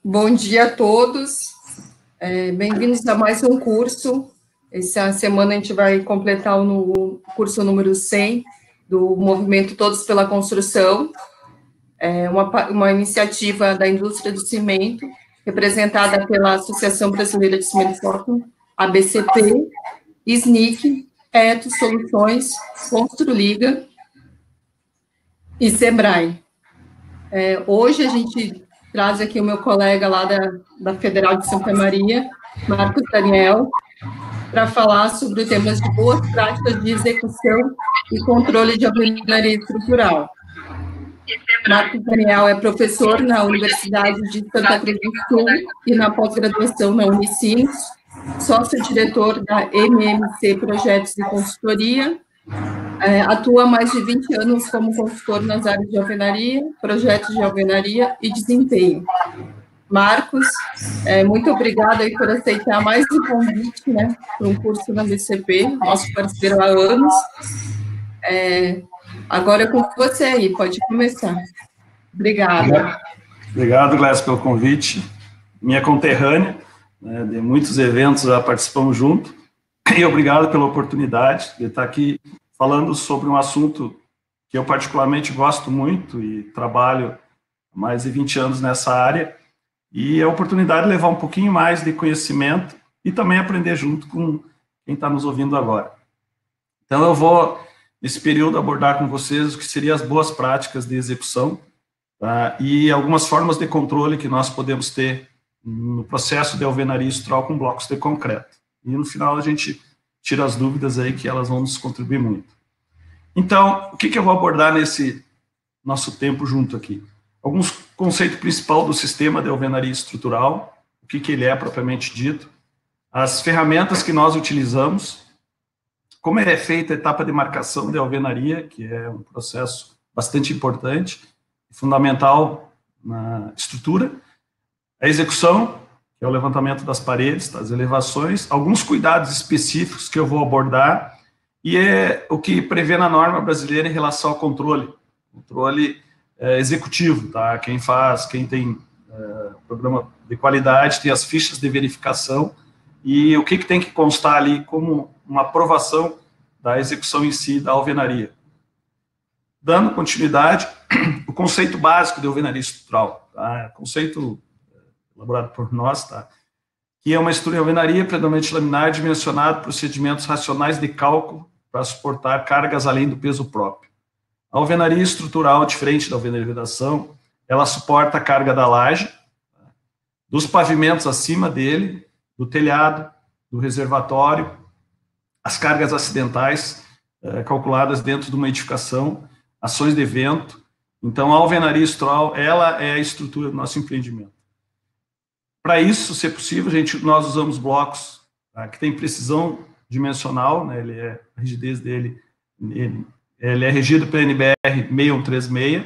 Bom dia a todos, bem-vindos a mais um curso. Essa semana a gente vai completar o curso número 100 do Movimento Todos pela Construção, uma iniciativa da indústria do cimento, representada pela Associação Brasileira de Cimento Portland, ABCP, SNIC, Etos Soluções, Construliga e Sebrae. Hoje a gente traz aqui o meu colega lá da Federal de Santa Maria, Marcos Daniel, para falar sobre temas de boas práticas de execução e controle de alvenaria estrutural. Marcos Daniel é professor na Universidade de Santa Cruz do Sul e na pós-graduação na Unicinos, sócio-diretor da MMC Projetos e Consultoria, atua há mais de 20 anos como consultor nas áreas de alvenaria, projetos de alvenaria e desempenho. Marcos, muito obrigada aí por aceitar mais um convite, né, para um curso na BCP, nosso parceiro há anos. Agora é com você aí, pode começar. Obrigada. Obrigado, Glécia, pelo convite. Minha conterrânea, né, de muitos eventos já participamos junto, e obrigado pela oportunidade de estar aqui falando sobre um assunto que eu particularmente gosto muito e trabalho há mais de 20 anos nessa área, e a oportunidade de levar um pouquinho mais de conhecimento e também aprender junto com quem está nos ouvindo agora. Então, eu vou, nesse período, abordar com vocês o que seriam as boas práticas de execução, tá? E algumas formas de controle que nós podemos ter no processo de alvenaria estrutural com blocos de concreto. E, no final, a gente tira as dúvidas aí que elas vão nos contribuir muito. Então, o que eu vou abordar nesse nosso tempo junto aqui? Alguns conceitos principais do sistema de alvenaria estrutural, o que ele é propriamente dito, as ferramentas que nós utilizamos, como é feita a etapa de marcação de alvenaria, que é um processo bastante importante e fundamental na estrutura, a execução, que é o levantamento das paredes, das elevações, alguns cuidados específicos que eu vou abordar, e é o que prevê na norma brasileira em relação ao controle executivo, tá? Quem tem programa de qualidade, tem as fichas de verificação, e o que tem que constar ali como uma aprovação da execução em si da alvenaria. Dando continuidade, o conceito básico de alvenaria estrutural, tá? Conceito elaborado por nós, tá? Que é uma estrutura de alvenaria predominantemente laminar, dimensionado procedimentos racionais de cálculo para suportar cargas além do peso próprio. A alvenaria estrutural, diferente da alvenaria de vedação, ela suporta a carga da laje, dos pavimentos acima dele, do telhado, do reservatório, as cargas acidentais calculadas dentro de uma edificação, ações de vento. Então, a alvenaria estrutural, ela é a estrutura do nosso empreendimento. Para isso, se é possível, nós usamos blocos, tá, que tem precisão dimensional, né, a rigidez dele, ele é regido pela NBR 6136,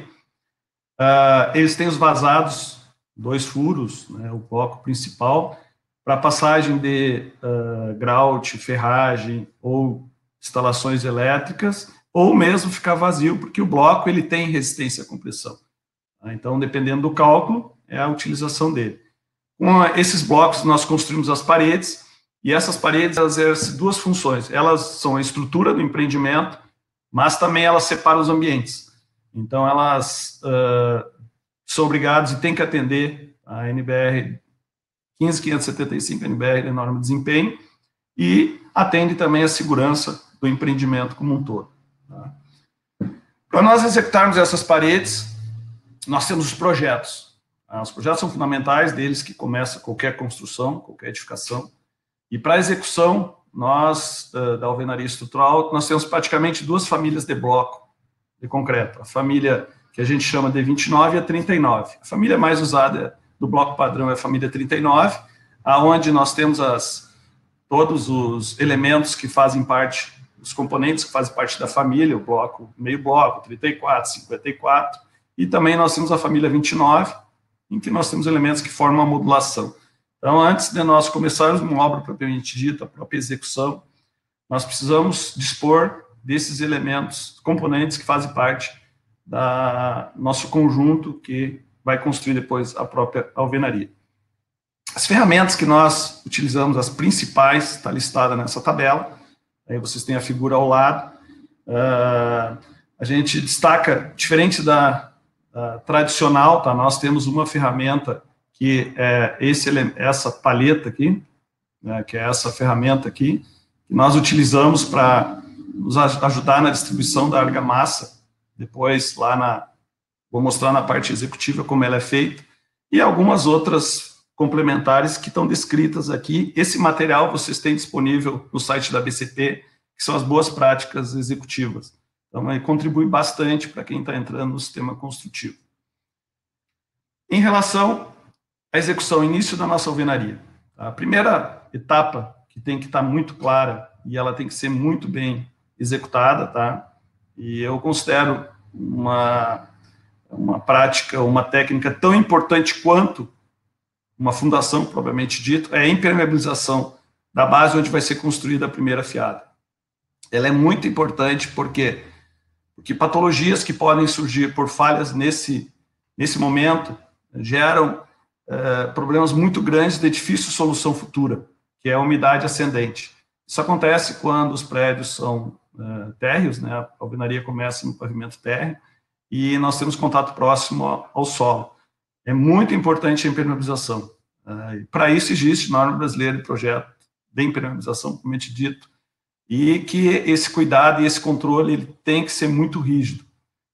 eles têm os vazados, 2 furos, né, o bloco principal, para passagem de grout, ferragem ou instalações elétricas, ou mesmo ficar vazio, porque o bloco ele tem resistência à compressão. Tá? Então, dependendo do cálculo, é a utilização dele. Com esses blocos, nós construímos as paredes, e essas paredes elas exercem 2 funções. Elas são a estrutura do empreendimento, mas também elas separam os ambientes. Então, elas são obrigadas e têm que atender a NBR 15575, NBR de norma de desempenho, e atende também a segurança do empreendimento como um todo. Tá? Para nós executarmos essas paredes, nós temos os projetos. Os projetos são fundamentais, deles que começa qualquer construção, qualquer edificação. E para a execução, nós, da alvenaria estrutural, nós temos praticamente 2 famílias de bloco de concreto. A família que a gente chama de 29 e a 39. A família mais usada do bloco padrão é a família 39, aonde nós temos todos os elementos que fazem parte, os componentes que fazem parte da família, o bloco, meio bloco, 34, 54, e também nós temos a família 29, em que nós temos elementos que formam a modulação. Então, antes de nós começarmos uma obra propriamente dita, a própria execução, nós precisamos dispor desses elementos, componentes que fazem parte da nosso conjunto que vai construir depois a própria alvenaria. As ferramentas que nós utilizamos, as principais, está listada nessa tabela, aí vocês têm a figura ao lado. A gente destaca, diferente da tradicional, tá? Nós temos uma ferramenta que é essa palheta aqui, né, que é essa ferramenta aqui, que nós utilizamos para nos ajudar na distribuição da argamassa. Depois, vou mostrar na parte executiva como ela é feita, e algumas outras complementares que estão descritas aqui. Esse material vocês têm disponível no site da BCP, que são as boas práticas executivas. Então, ele contribui bastante para quem está entrando no sistema construtivo. Em relação à execução, início da nossa alvenaria. A primeira etapa, que tem que estar muito clara, e ela tem que ser muito bem executada, tá? E eu considero uma prática, uma técnica tão importante quanto uma fundação, propriamente dito, é a impermeabilização da base onde vai ser construída a primeira fiada. Ela é muito importante porque patologias que podem surgir por falhas nesse momento geram problemas muito grandes de difícil solução futura, que é a umidade ascendente. Isso acontece quando os prédios são térreos, né? A alvenaria começa no pavimento térreo e nós temos contato próximo ao solo. É muito importante a impermeabilização. Para isso existe norma brasileira de projeto de impermeabilização, propriamente dito, e que esse cuidado e esse controle ele tem que ser muito rígido.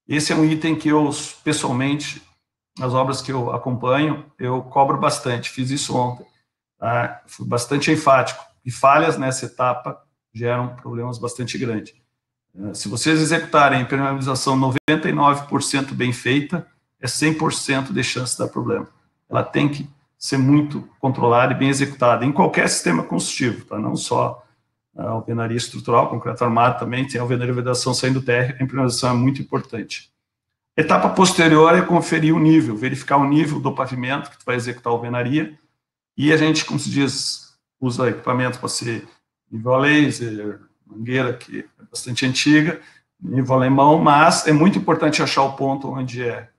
Esse é um item que eu, pessoalmente, nas obras que eu acompanho, eu cobro bastante. Fiz isso ontem. Tá? Fui bastante enfático. E falhas nessa etapa geram problemas bastante grandes. Se vocês executarem a impermeabilização 99% bem feita, é 100% de chance de dar problema. Ela tem que ser muito controlada e bem executada em qualquer sistema construtivo, tá? Não só a alvenaria estrutural, concreto armado também, tem a alvenaria de vedação saindo do térreo, a impermeabilização é muito importante. Etapa posterior é conferir o nível, verificar o nível do pavimento que tu vai executar a alvenaria, e a gente, como se diz, usa equipamento para ser nível a laser, mangueira, que é bastante antiga, nível alemão, mas é muito importante achar o ponto onde é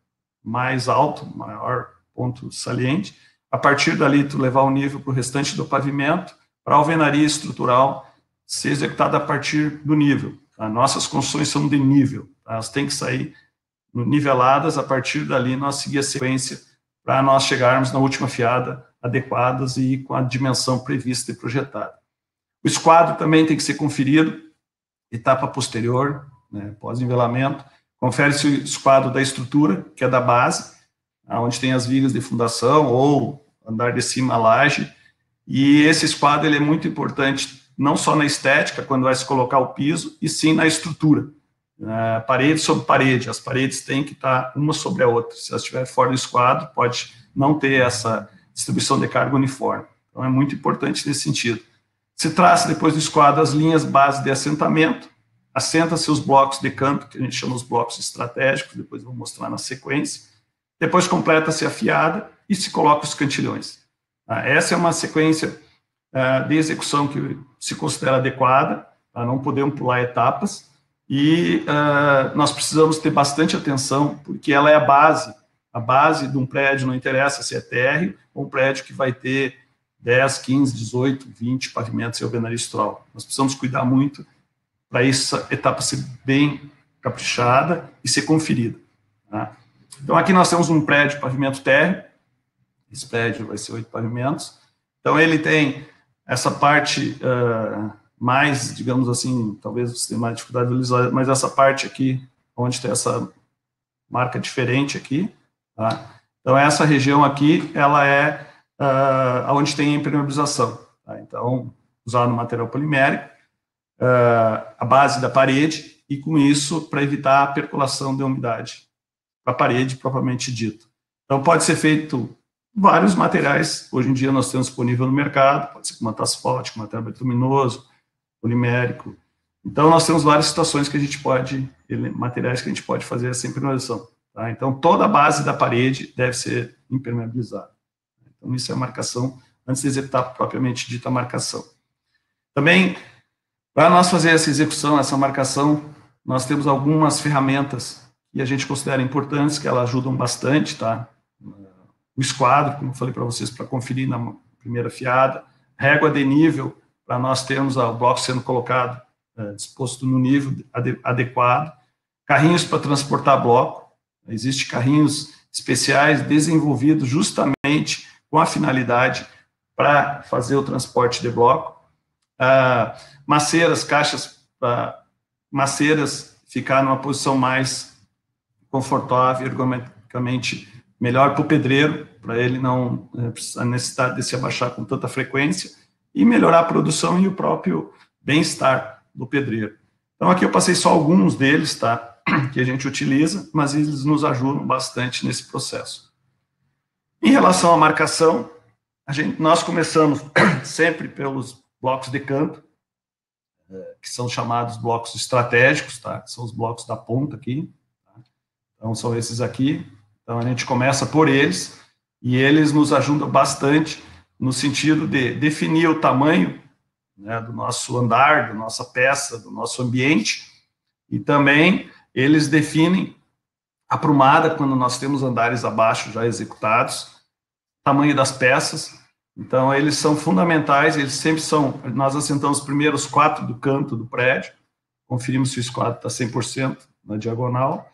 mais alto, maior ponto saliente. A partir dali, tu levar o nível para o restante do pavimento, para a alvenaria estrutural ser executada a partir do nível. Tá? Nossas construções são de nível, tá? Elas têm que sair niveladas, a partir dali nós seguir a sequência para nós chegarmos na última fiada adequadas e com a dimensão prevista e projetada. O esquadro também tem que ser conferido, etapa posterior, né, pós-nivelamento, confere-se o esquadro da estrutura, que é da base, onde tem as vigas de fundação ou andar de cima a laje, e esse esquadro ele é muito importante, não só na estética, quando vai se colocar o piso, e sim na estrutura. Parede sobre parede, as paredes têm que estar uma sobre a outra. Se elas estiverem fora do esquadro, pode não ter essa distribuição de carga uniforme. Então, é muito importante nesse sentido. Se traça depois do esquadro as linhas base de assentamento, assenta-se os blocos de canto, que a gente chama os blocos estratégicos, depois vou mostrar na sequência. Depois completa-se a fiada e se coloca os cantilhões. Essa é uma sequência de execução que se considera adequada, não podemos pular etapas, e nós precisamos ter bastante atenção, porque ela é a base de um prédio, não interessa se é térreo ou um prédio que vai ter 10, 15, 18, 20 pavimentos e alvenaria estrutural. Nós precisamos cuidar muito para essa etapa ser bem caprichada e ser conferida. Tá? Então, aqui nós temos um prédio de pavimento térreo, esse prédio vai ser 8 pavimentos, então ele tem essa parte mais, digamos assim, talvez você tenha mais dificuldade de visualizar, mas essa parte aqui, onde tem essa marca diferente aqui, tá? Então essa região aqui, ela é onde tem a impermeabilização, tá? Então, usado material polimérico, a base da parede, e com isso, para evitar a percolação de umidade para a parede, propriamente dito. Então, pode ser feito vários materiais, hoje em dia nós temos disponível no mercado, pode ser com material asfáltico, material bituminoso, polimérico. Então, nós temos várias situações que a gente pode, materiais que a gente pode fazer essa impermeabilização. Tá? Então, toda a base da parede deve ser impermeabilizada. Então, isso é a marcação, antes de executar propriamente dita a marcação. Também, Para nós fazer essa execução, essa marcação, nós temos algumas ferramentas que a gente considera importantes, que elas ajudam bastante, tá? O esquadro, como eu falei para vocês, para conferir na primeira fiada, régua de nível, para nós termos o bloco sendo colocado, disposto no nível adequado, carrinhos para transportar bloco, existem carrinhos especiais desenvolvidos justamente com a finalidade para fazer o transporte de bloco, maceiras, caixas para maceiras ficar numa posição mais confortável, ergonomicamente melhor para o pedreiro, para ele não precisar necessidade de se abaixar com tanta frequência, e melhorar a produção e o próprio bem-estar do pedreiro. Então, aqui eu passei só alguns deles, tá, que a gente utiliza, mas eles nos ajudam bastante nesse processo. Em relação à marcação, nós começamos sempre pelos blocos de canto, que são chamados blocos estratégicos, tá, que são os blocos da ponta aqui, tá? Então, são esses aqui. Então, a gente começa por eles, e eles nos ajudam bastante no sentido de definir o tamanho, né, do nosso andar, da nossa peça, do nosso ambiente, e também eles definem a prumada, quando nós temos andares abaixo já executados, tamanho das peças. Então, eles são fundamentais, eles sempre são, nós assentamos primeiro os 4 do canto do prédio, conferimos se o esquadro está 100% na diagonal,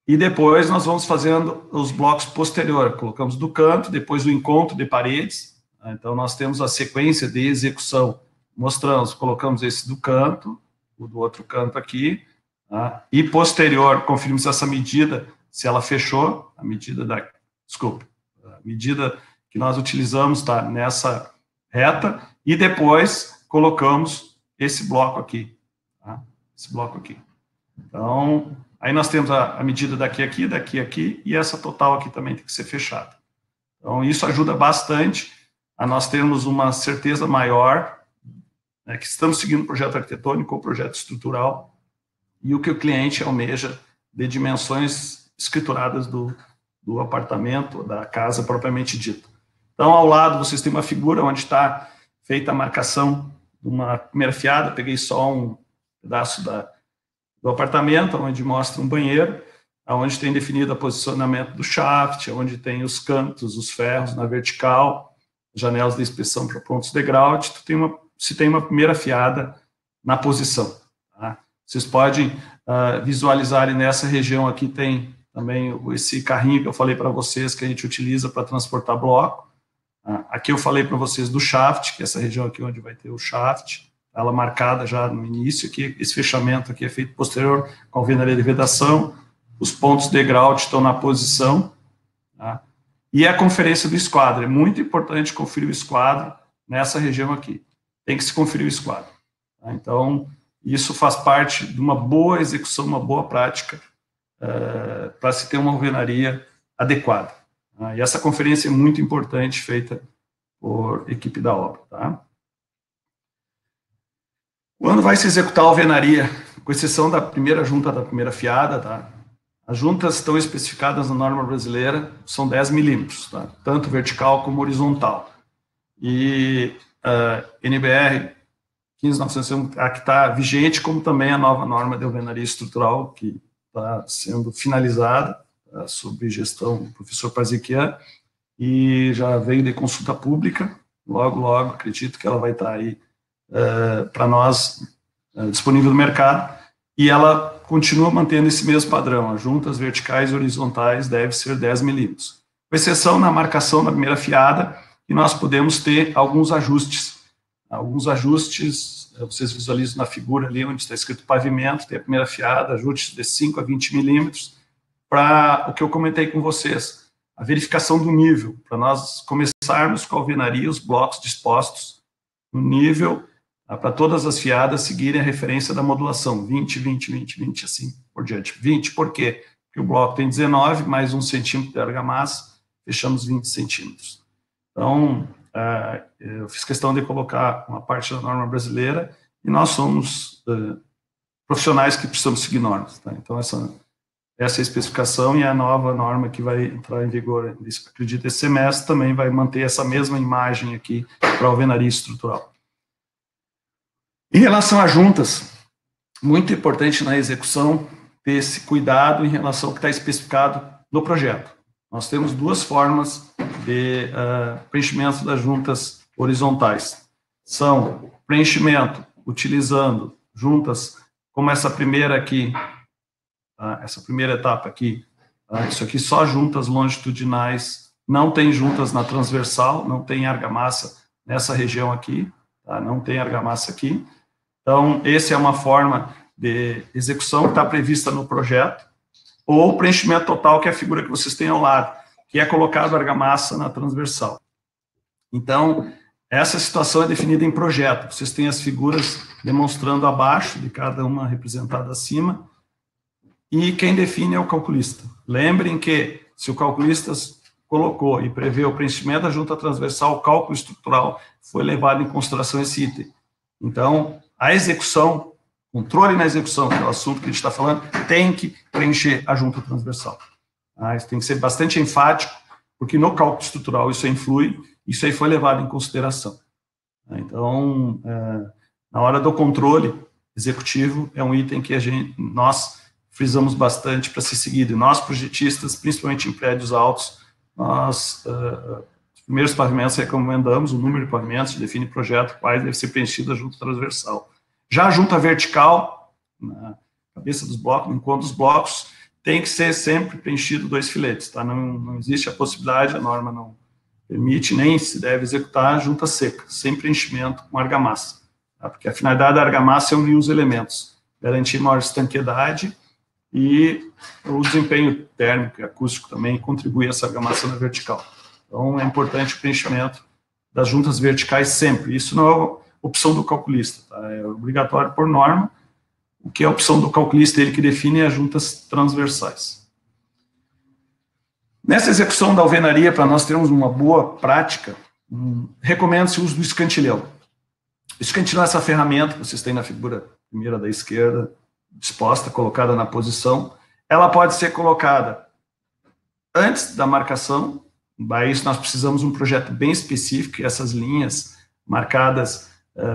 e depois nós vamos fazendo os blocos posteriores, colocamos do canto, depois o encontro de paredes. Então, nós temos a sequência de execução, mostramos, colocamos esse do canto, o do outro canto aqui, tá? E posterior, conferimos essa medida, se ela fechou, a medida a medida que nós utilizamos está nessa reta, e depois colocamos esse bloco aqui, tá? Esse bloco aqui. Então, aí nós temos a medida daqui, aqui, e essa total aqui também tem que ser fechada. Então, isso ajuda bastante a nós termos uma certeza maior, né, que estamos seguindo o projeto arquitetônico ou projeto estrutural, e o que o cliente almeja de dimensões escrituradas do apartamento, da casa propriamente dita. Então, ao lado, vocês têm uma figura onde está feita a marcação de uma primeira fiada, peguei só um pedaço do apartamento, onde mostra um banheiro, onde tem definido o posicionamento do shaft, onde tem os cantos, os ferros na vertical, janelas de inspeção para pontos de grout, se tem uma primeira fiada na posição. Tá? Vocês podem visualizar, e nessa região aqui tem também esse carrinho que eu falei para vocês, que a gente utiliza para transportar bloco. Aqui eu falei para vocês do shaft, que é essa região aqui onde vai ter o shaft, ela marcada já no início, aqui, esse fechamento aqui é feito posterior com a alvenaria de vedação, os pontos de grout estão na posição, tá? E a conferência do esquadro, é muito importante conferir o esquadro nessa região aqui, tem que se conferir o esquadro, tá? Então, isso faz parte de uma boa execução, uma boa prática, para se ter uma alvenaria adequada, tá? E essa conferência é muito importante, feita por equipe da obra, tá? Quando vai se executar a alvenaria, com exceção da primeira junta da primeira fiada, tá? As juntas estão especificadas na norma brasileira, são 10 milímetros, tá? Tanto vertical como horizontal. E NBR 15901, a que está vigente, como também a nova norma de alvenaria estrutural, que está sendo finalizada, sob gestão do professor Parziquian, e já veio de consulta pública, logo, acredito que ela vai estar aí para nós, disponível no mercado, e ela continua mantendo esse mesmo padrão, as juntas verticais e horizontais devem ser 10 milímetros, com exceção na marcação da primeira fiada, que nós podemos ter alguns ajustes, vocês visualizam na figura ali, onde está escrito pavimento, tem a primeira fiada, ajustes de 5 a 20 milímetros, para o que eu comentei com vocês, a verificação do nível, para nós começarmos com a alvenaria, os blocos dispostos no nível, para todas as fiadas seguirem a referência da modulação, 20, 20, 20, 20, assim por diante. 20, por quê? Porque o bloco tem 19, mais 1 centímetro de argamassa, fechamos 20 centímetros. Então, eu fiz questão de colocar uma parte da norma brasileira, e nós somos profissionais que precisamos seguir normas, tá? Então, essa é a especificação, e a nova norma que vai entrar em vigor, acredito, esse semestre, também vai manter essa mesma imagem aqui para a alvenaria estrutural. Em relação a juntas, muito importante na execução ter esse cuidado em relação ao que está especificado no projeto. Nós temos duas formas de preenchimento das juntas horizontais. São preenchimento utilizando juntas como essa primeira aqui, essa primeira etapa aqui. Isso aqui só juntas longitudinais, não tem juntas na transversal, não tem argamassa nessa região aqui, não tem argamassa aqui. Então, essa é uma forma de execução que está prevista no projeto, ou preenchimento total, que é a figura que vocês têm ao lado, que é colocado argamassa na transversal. Então, essa situação é definida em projeto. Vocês têm as figuras demonstrando abaixo, de cada uma representada acima, e quem define é o calculista. Lembrem que, se o calculista colocou e prevê o preenchimento da junta transversal, o cálculo estrutural foi levado em consideração esse item. Então, a execução, controle na execução, que é o assunto que a gente está falando, tem que preencher a junta transversal. Isso tem que ser bastante enfático, porque no cálculo estrutural isso influi, isso aí foi levado em consideração. Então, na hora do controle executivo, é um item que nós frisamos bastante para ser seguido. E nós, projetistas, principalmente em prédios altos, nós, os primeiros pavimentos, recomendamos o número de pavimentos, define projeto, quais deve ser preenchido a junta transversal. Já a junta vertical, na cabeça dos blocos, no encontro dos blocos, tem que ser sempre preenchido 2 filetes, tá? Não existe a possibilidade, a norma não permite, nem se deve executar a junta seca, sem preenchimento com argamassa, tá? Porque a finalidade da argamassa é unir os elementos, garantir maior estanqueidade e o desempenho térmico e acústico também contribui a essa argamassa na vertical. Então, é importante o preenchimento das juntas verticais sempre. Isso não é opção do calculista, tá? É obrigatório por norma. O que é a opção do calculista, ele que define as juntas transversais. Nessa execução da alvenaria, para nós termos uma boa prática, recomenda-se o uso do escantilhão. O escantilhão é essa ferramenta que vocês têm na figura primeira da esquerda, disposta, colocada na posição. Ela pode ser colocada antes da marcação. Para isso, nós precisamos de um projeto bem específico, e essas linhas marcadas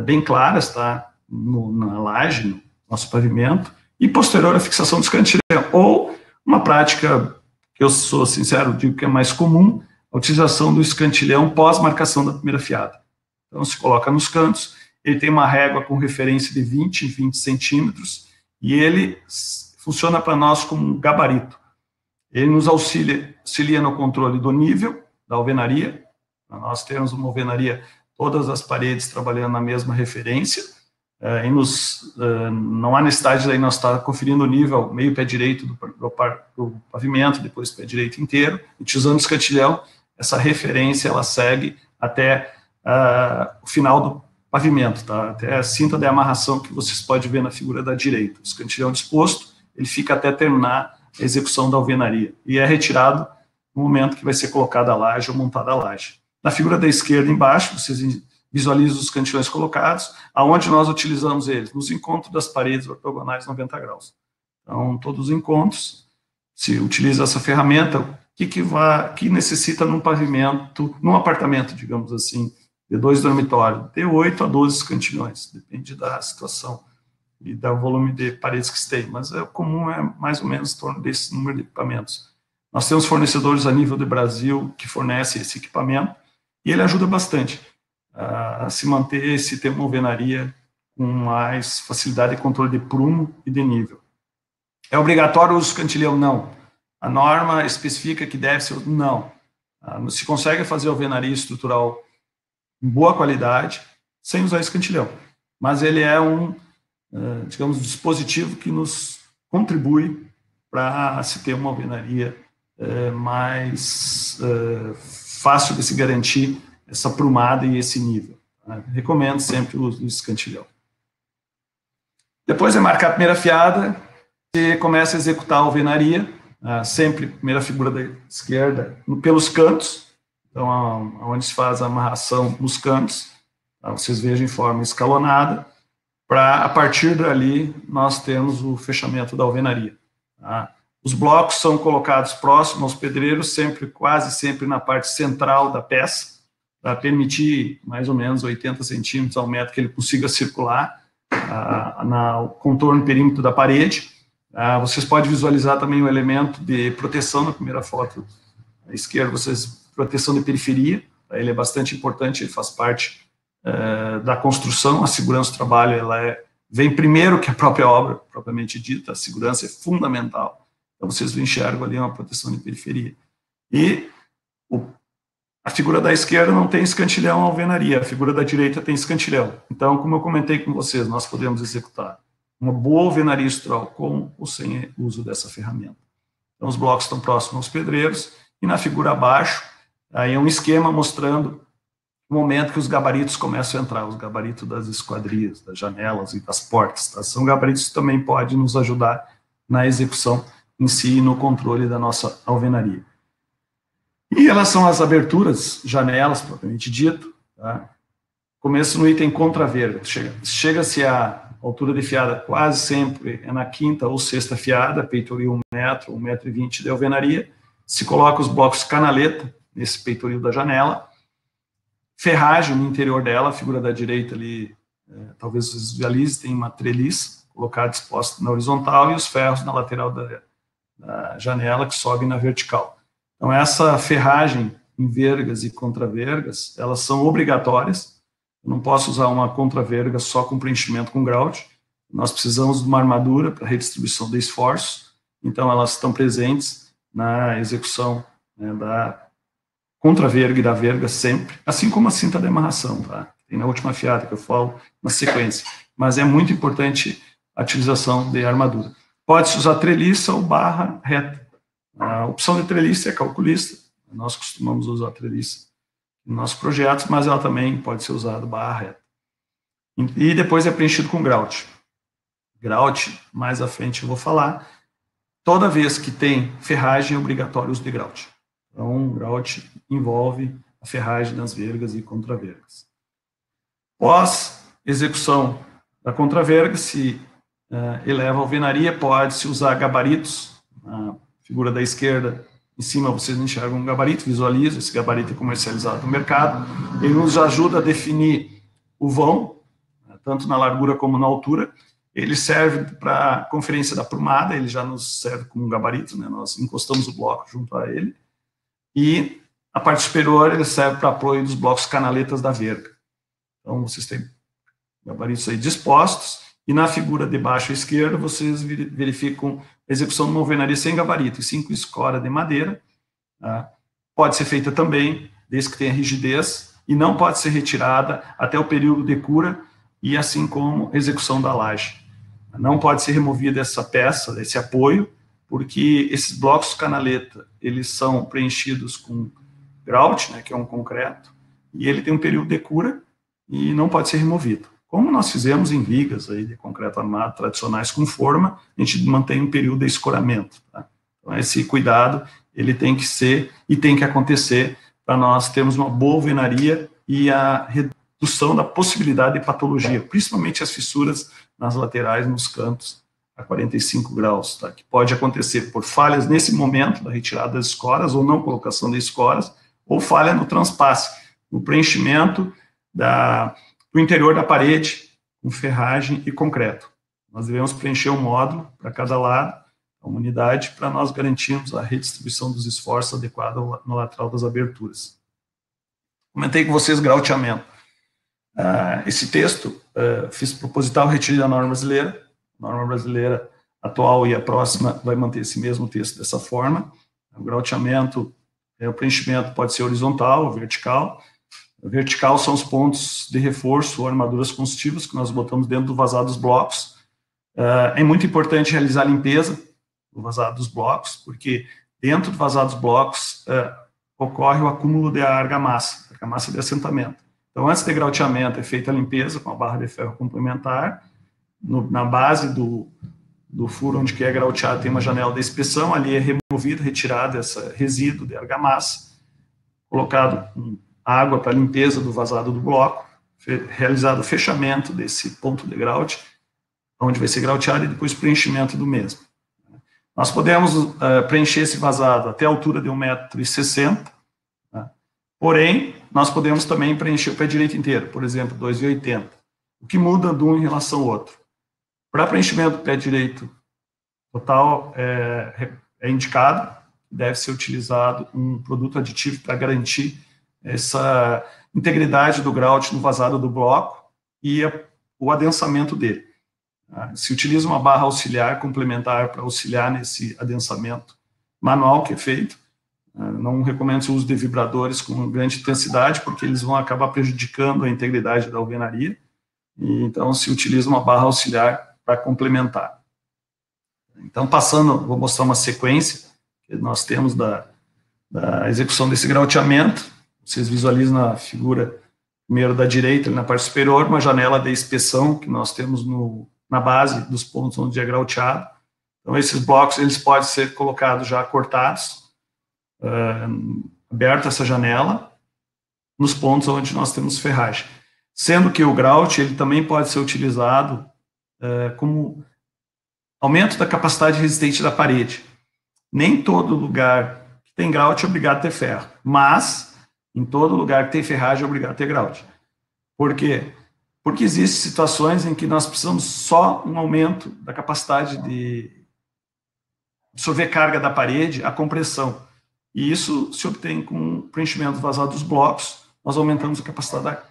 bem claras, tá? Na laje, no nosso pavimento, e posterior à fixação do escantilhão. Ou uma prática, que eu sou sincero, digo que é mais comum, a utilização do escantilhão pós-marcação da primeira fiada. Então, se coloca nos cantos, ele tem uma régua com referência de 20 em 20 centímetros, e ele funciona para nós como um gabarito. Ele nos auxilia no controle do nível da alvenaria. Nós temos uma alvenaria, todas as paredes trabalhando na mesma referência, não há necessidade de nós estar conferindo o nível, meio pé direito do pavimento, depois pé direito inteiro, e usando o escantilhão, essa referência ela segue até o final do pavimento, tá? Até a cinta de amarração que vocês podem ver na figura da direita. O escantilhão disposto, ele fica até terminar a execução da alvenaria, e é retirado no momento que vai ser colocada a laje ou montada a laje. Na figura da esquerda embaixo, vocês visualizam os cantilhões colocados, aonde nós utilizamos eles? Nos encontros das paredes ortogonais 90 graus. Então, todos os encontros, se utiliza essa ferramenta, o que necessita num pavimento, num apartamento, digamos assim, de 2 dormitórios, de 8 a 12 cantilhões, depende da situação e do volume de paredes que se tem, mas o comum é mais ou menos em torno desse número de equipamentos. Nós temos fornecedores a nível do Brasil que fornecem esse equipamento, e ele ajuda bastante a se manter, se ter uma alvenaria com mais facilidade de controle de prumo e de nível. É obrigatório o uso do cantilhão? Não. A norma especifica que deve ser? Não. Se consegue fazer alvenaria estrutural em boa qualidade, sem usar esse cantilhão. Mas ele é digamos, dispositivo que nos contribui para se ter uma alvenaria mais fácil de se garantir essa prumada e esse nível. Recomendo sempre o uso do escantilhão. Depois de marcar a primeira fiada, você começa a executar a alvenaria, sempre primeira figura da esquerda, pelos cantos, então onde se faz a amarração nos cantos, vocês vejam em forma escalonada, para a partir dali nós temos o fechamento da alvenaria. Os blocos são colocados próximos aos pedreiros, quase sempre na parte central da peça, para permitir mais ou menos 80 centímetros ao metro que ele consiga circular, no contorno perímetro da parede. Vocês podem visualizar também o elemento de proteção na primeira foto à esquerda, proteção de periferia. Ele é bastante importante, ele faz parte da construção. A segurança do trabalho vem primeiro que a própria obra, propriamente dita. A segurança é fundamental. Então, vocês enxergam ali uma proteção de periferia. E a figura da esquerda não tem escantilhão alvenaria, a figura da direita tem escantilhão. Então, como eu comentei com vocês, nós podemos executar uma boa alvenaria estrutural com ou sem o uso dessa ferramenta. Então, os blocos estão próximos aos pedreiros, e na figura abaixo, aí é um esquema mostrando o momento que os gabaritos começam a entrar, os gabaritos das esquadrias, das janelas e das portas. Tá? São gabaritos que também podem nos ajudar na execução em si e no controle da nossa alvenaria. Em relação às aberturas, janelas, propriamente dito, tá? Começo no item contraverga. Chega-se a altura de fiada quase sempre é na quinta ou sexta fiada, peitoril 1 metro, 1,20 m de alvenaria. Se coloca os blocos canaleta nesse peitoril da janela. Ferragem no interior dela, a figura da direita ali, talvez vocês visualizem, tem uma treliça colocada exposta na horizontal e os ferros na lateral da janela que sobem na vertical. Então, essa ferragem em vergas e contravergas, elas são obrigatórias. Eu não posso usar uma contraverga só com preenchimento com grout. Nós precisamos de uma armadura para redistribuição de esforço. Então, elas estão presentes na execução, né, da contraverga e da verga sempre, assim como a cinta de amarração, tá? Tem na última fiada que eu falo na sequência. Mas é muito importante a utilização de armadura. Pode-se usar treliça ou barra reta. A opção de treliça é calculista, nós costumamos usar treliça nos nossos projetos, mas ela também pode ser usada barra reta. E depois é preenchido com grout. Grout, mais à frente eu vou falar, toda vez que tem ferragem é obrigatório o uso de grout. Então, grout envolve a ferragem nas vergas e contravergas. Pós execução da contraverga, se eleva a alvenaria, pode-se usar gabaritos. Figura da esquerda, em cima vocês enxergam um gabarito, visualizam, esse gabarito é comercializado no mercado, ele nos ajuda a definir o vão, tanto na largura como na altura, ele serve para conferência da prumada, ele já nos serve como um gabarito, né? Nós encostamos o bloco junto a ele, e a parte superior ele serve para apoio dos blocos canaletas da verga. Então vocês têm gabaritos aí dispostos, e na figura de baixo à esquerda, vocês verificam a execução de uma alvenaria sem gabarito, e 5 escora de madeira. Tá? Pode ser feita também, desde que tenha rigidez, e não pode ser retirada até o período de cura, e assim como a execução da laje. Não pode ser removida essa peça, esse apoio, porque esses blocos canaleta, eles são preenchidos com grout, né, que é um concreto, e ele tem um período de cura, e não pode ser removido. Como nós fizemos em vigas aí de concreto armado tradicionais com forma, a gente mantém um período de escoramento. Tá? Então, esse cuidado, ele tem que ser e tem que acontecer para nós termos uma boa alvenaria e a redução da possibilidade de patologia, principalmente as fissuras nas laterais, nos cantos, a 45 graus, tá? Que pode acontecer por falhas nesse momento da retirada das escoras ou não colocação de escoras, ou falha no transpasse, no preenchimento do interior da parede, com ferragem e concreto. Nós devemos preencher um módulo para cada lado, uma unidade, para nós garantirmos a redistribuição dos esforços adequada no lateral das aberturas. Comentei com vocês grauteamento. Esse texto fiz proposital retiro da norma brasileira. A norma brasileira atual e a próxima vai manter esse mesmo texto dessa forma. O grauteamento, o preenchimento pode ser horizontal ou vertical. Vertical são os pontos de reforço ou armaduras construtivas que nós botamos dentro do vazado dos blocos. É muito importante realizar a limpeza do vazado dos blocos, porque dentro do vazado dos blocos ocorre o acúmulo de argamassa de assentamento. Então, antes de grauteamento, é feita a limpeza com a barra de ferro complementar. Na base do furo onde é grauteado tem uma janela de inspeção, ali é removido, retirado esse resíduo de argamassa, colocado água para limpeza do vazado do bloco, realizado o fechamento desse ponto de grout, onde vai ser grauteado, e depois preenchimento do mesmo. Nós podemos preencher esse vazado até a altura de 1,60 m, tá? Porém, nós podemos também preencher o pé direito inteiro, por exemplo, 2,80 m. O que muda de um em relação ao outro? Para preenchimento do pé direito total, é indicado, deve ser utilizado um produto aditivo para garantir essa integridade do grout no vazado do bloco e o adensamento dele. Se utiliza uma barra auxiliar complementar para auxiliar nesse adensamento manual que é feito. Não recomendo o uso de vibradores com grande intensidade, porque eles vão acabar prejudicando a integridade da alvenaria. E, então, se utiliza uma barra auxiliar para complementar. Então, passando, vou mostrar uma sequência que nós temos da execução desse grauteamento. Vocês visualizam na figura, primeiro da direita, na parte superior, uma janela de inspeção que nós temos na base dos pontos onde é grauteado. Então, esses blocos, eles podem ser colocados já cortados, aberta essa janela, nos pontos onde nós temos ferragem. Sendo que o grout, ele também pode ser utilizado como aumento da capacidade resistente da parede. Nem todo lugar que tem grout é obrigado a ter ferro, mas em todo lugar que tem ferragem é obrigado a ter grout. Por quê? Porque existem situações em que nós precisamos só um aumento da capacidade de absorver carga da parede, a compressão. E isso se obtém com o preenchimento vazado dos blocos, nós aumentamos a capacidade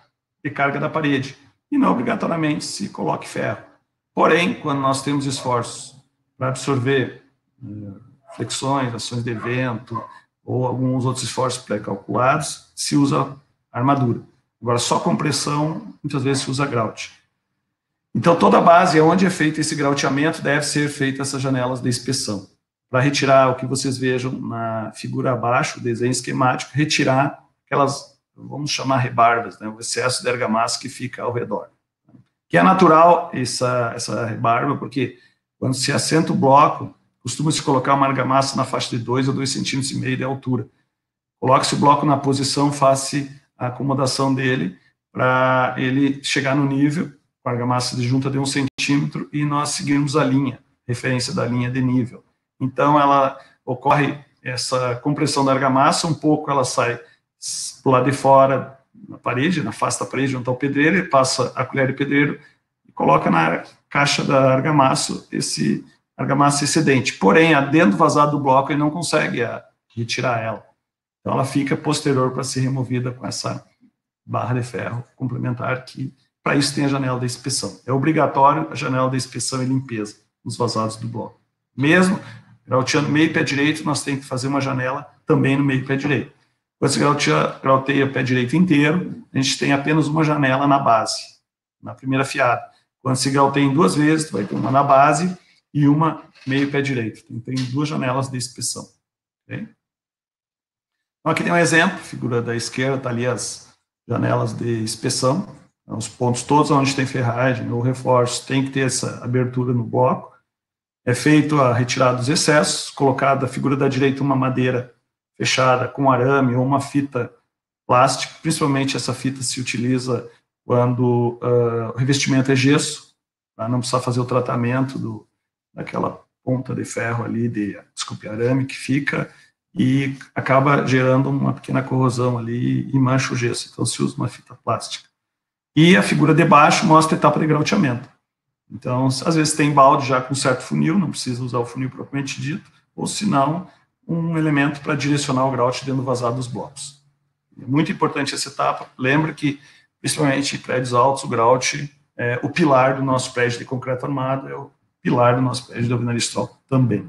de carga da parede. E não obrigatoriamente se coloque ferro. Porém, quando nós temos esforços para absorver flexões, ações de vento, ou alguns outros esforços pré-calculados, se usa armadura. Agora, só compressão, muitas vezes se usa grout. Então, toda a base onde é feito esse grauteamento deve ser feita essas janelas de inspeção. Para retirar o que vocês vejam na figura abaixo, o desenho esquemático, retirar aquelas, vamos chamar rebarbas, né, o excesso de argamassa que fica ao redor. Que é natural essa rebarba, porque quando se assenta o bloco, costuma-se colocar uma argamassa na faixa de 2 ou 2,5 cm de altura. Coloque-se o bloco na posição, faça a acomodação dele, para ele chegar no nível, com a argamassa de junta de 1 centímetro, e nós seguirmos a linha, referência da linha de nível. Então, ela ocorre essa compressão da argamassa, um pouco ela sai para o lado de fora, na parede, na face da parede, onde está o pedreiro, ele passa a colher de pedreiro e coloca na caixa da argamassa esse argamassa excedente. Porém, dentro do vazado do bloco, ele não consegue retirar ela. Então, ela fica posterior para ser removida com essa barra de ferro complementar, que para isso tem a janela da inspeção. É obrigatório a janela da inspeção e limpeza nos vazados do bloco. Mesmo grauteando meio pé direito, nós temos que fazer uma janela também no meio pé direito. Quando se grauteia o pé direito inteiro, a gente tem apenas uma janela na base, na primeira fiada. Quando se grauteia em 2 vezes, vai ter uma na base e uma meio pé direito. Então, tem 2 janelas de inspeção. Okay? Então, aqui tem um exemplo, figura da esquerda, está ali as janelas de inspeção, os pontos todos onde tem ferragem ou reforço, tem que ter essa abertura no bloco. É feito a retirada dos excessos, colocada a figura da direita uma madeira fechada com arame ou uma fita plástica, principalmente essa fita se utiliza quando o revestimento é gesso, para não precisar fazer o tratamento daquela ponta de ferro ali, arame que fica, e acaba gerando uma pequena corrosão ali e mancha o gesso, então se usa uma fita plástica. E a figura de baixo mostra a etapa de grauteamento. Então, às vezes tem balde já com certo funil, não precisa usar o funil propriamente dito, ou se não, um elemento para direcionar o grout dentro do vazado dos blocos. É muito importante essa etapa. Lembra que, principalmente em prédios altos, o grout é o pilar do nosso prédio de concreto armado, é o pilar do nosso prédio de alvenaria estrutural também.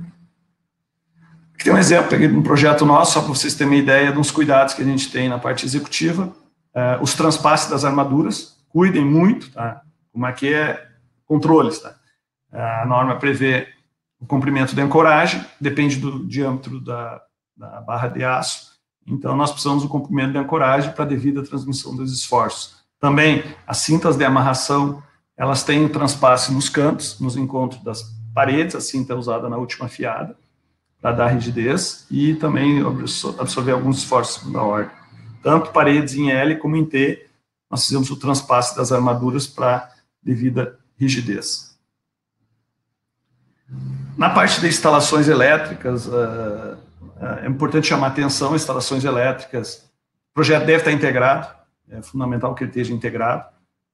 Aqui tem um exemplo, peguei de um projeto nosso, só para vocês terem uma ideia dos cuidados que a gente tem na parte executiva. Os transpasses das armaduras, cuidem muito, tá? Como aqui é controles, tá? A norma prevê o comprimento da ancoragem, depende do diâmetro da barra de aço, então nós precisamos do comprimento da ancoragem para a devida transmissão dos esforços. Também, as cintas de amarração, elas têm o transpasse nos cantos, nos encontros das paredes, a cinta é usada na última fiada, para dar rigidez, e também absorver alguns esforços da ordem. Tanto paredes em L como em T, nós fizemos o transpasse das armaduras para devida rigidez. Na parte de instalações elétricas, é importante chamar a atenção, instalações elétricas, o projeto deve estar integrado, é fundamental que ele esteja integrado,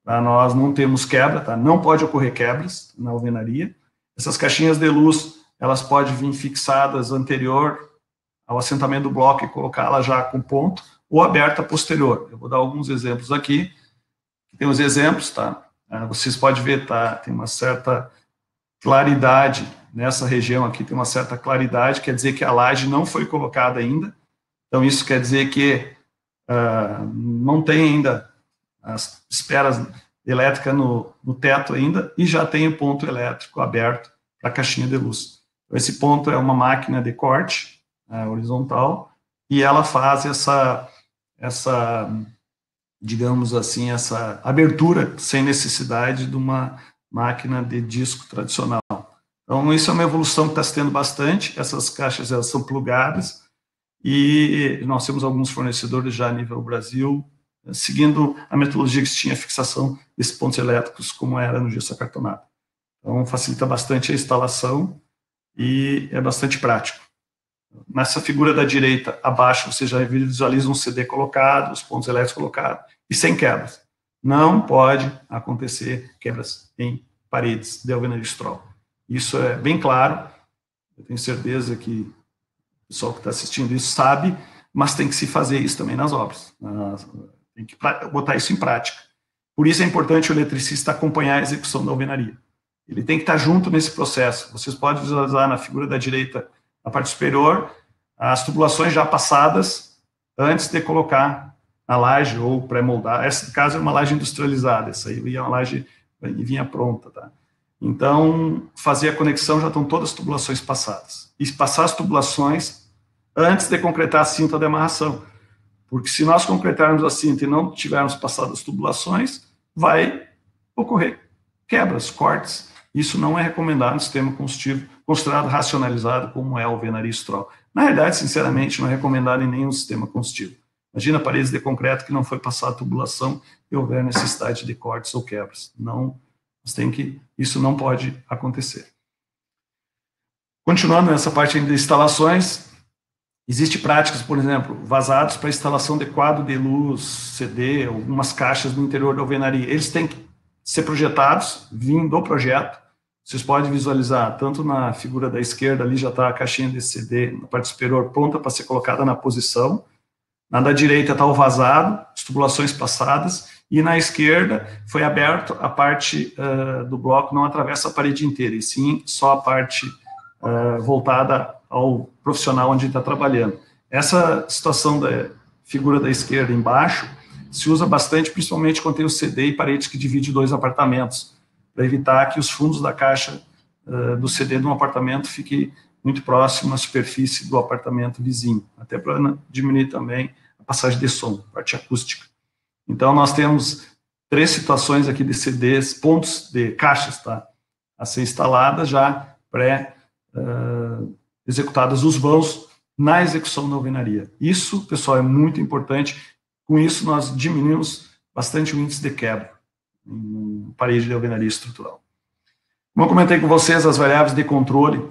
Tá? Nós não temos quebra, tá? Não pode ocorrer quebras na alvenaria. Essas caixinhas de luz, elas podem vir fixadas anterior ao assentamento do bloco e colocá-la já com ponto, ou aberta posterior. Eu vou dar alguns exemplos aqui. Tem os exemplos, tá? Vocês podem ver, tá? Tem uma certa claridade nessa região aqui, tem uma certa claridade, quer dizer que a laje não foi colocada ainda. Então, isso quer dizer que não tem ainda as esperas elétricas no teto ainda, e já tem o ponto elétrico aberto para a caixinha de luz. Então, esse ponto é uma máquina de corte horizontal, e ela faz essa, digamos assim, essa abertura sem necessidade de uma máquina de disco tradicional. Então, isso é uma evolução que está se tendo bastante. Essas caixas, elas são plugadas, e nós temos alguns fornecedores já a nível Brasil, seguindo a metodologia que se tinha a fixação desses pontos elétricos, como era no gesso acartonado. Então, facilita bastante a instalação e é bastante prático. Nessa figura da direita, abaixo, você já visualiza um CD colocado, os pontos elétricos colocados, e sem quebras. Não pode acontecer quebras em paredes de alvenaria Stroll. Isso é bem claro, eu tenho certeza que o pessoal que está assistindo isso sabe, mas tem que se fazer isso também nas obras. Tem que botar isso em prática. Por isso é importante o eletricista acompanhar a execução da alvenaria. Ele tem que estar junto nesse processo. Vocês podem visualizar na figura da direita, na parte superior, as tubulações já passadas antes de colocar a laje ou pré-moldar. Esse caso é uma laje industrializada, essa aí é uma laje que vinha pronta, tá? Então, fazer a conexão, já estão todas as tubulações passadas. E passar as tubulações antes de concretar a cinta de amarração. Porque se nós concretarmos a cinta e não tivermos passado as tubulações, vai ocorrer quebras, cortes. Isso não é recomendado no sistema construtivo considerado racionalizado, como é a alvenaria Stroll. Na verdade, sinceramente, não é recomendado em nenhum sistema construtivo. Imagina paredes de concreto que não foi passada a tubulação e houver necessidade de cortes ou quebras. Não, isso não pode acontecer. Continuando nessa parte de instalações, existem práticas, por exemplo, vazados para instalação de quadro de luz, CD, algumas caixas no interior da alvenaria. Eles têm que ser projetados, vindo do projeto. Vocês podem visualizar, tanto na figura da esquerda, ali já está a caixinha de CD, na parte superior, pronta para ser colocada na posição. Na da direita está o vazado, as tubulações passadas, e na esquerda foi aberto a parte do bloco, não atravessa a parede inteira, e sim só a parte voltada ao profissional onde está trabalhando. Essa situação da figura da esquerda embaixo se usa bastante, principalmente quando tem o CD e paredes que dividem dois apartamentos, para evitar que os fundos da caixa do CD de um apartamento fiquem muito próximo à superfície do apartamento vizinho, até para diminuir também a passagem de som, parte acústica. Então, nós temos 3 situações aqui de CDs, pontos de caixas, tá, a ser instaladas já executadas os vãos na execução da alvenaria. Isso, pessoal, é muito importante. Com isso, nós diminuímos bastante o índice de quebra em parede de alvenaria estrutural. Como eu comentei com vocês, as variáveis de controle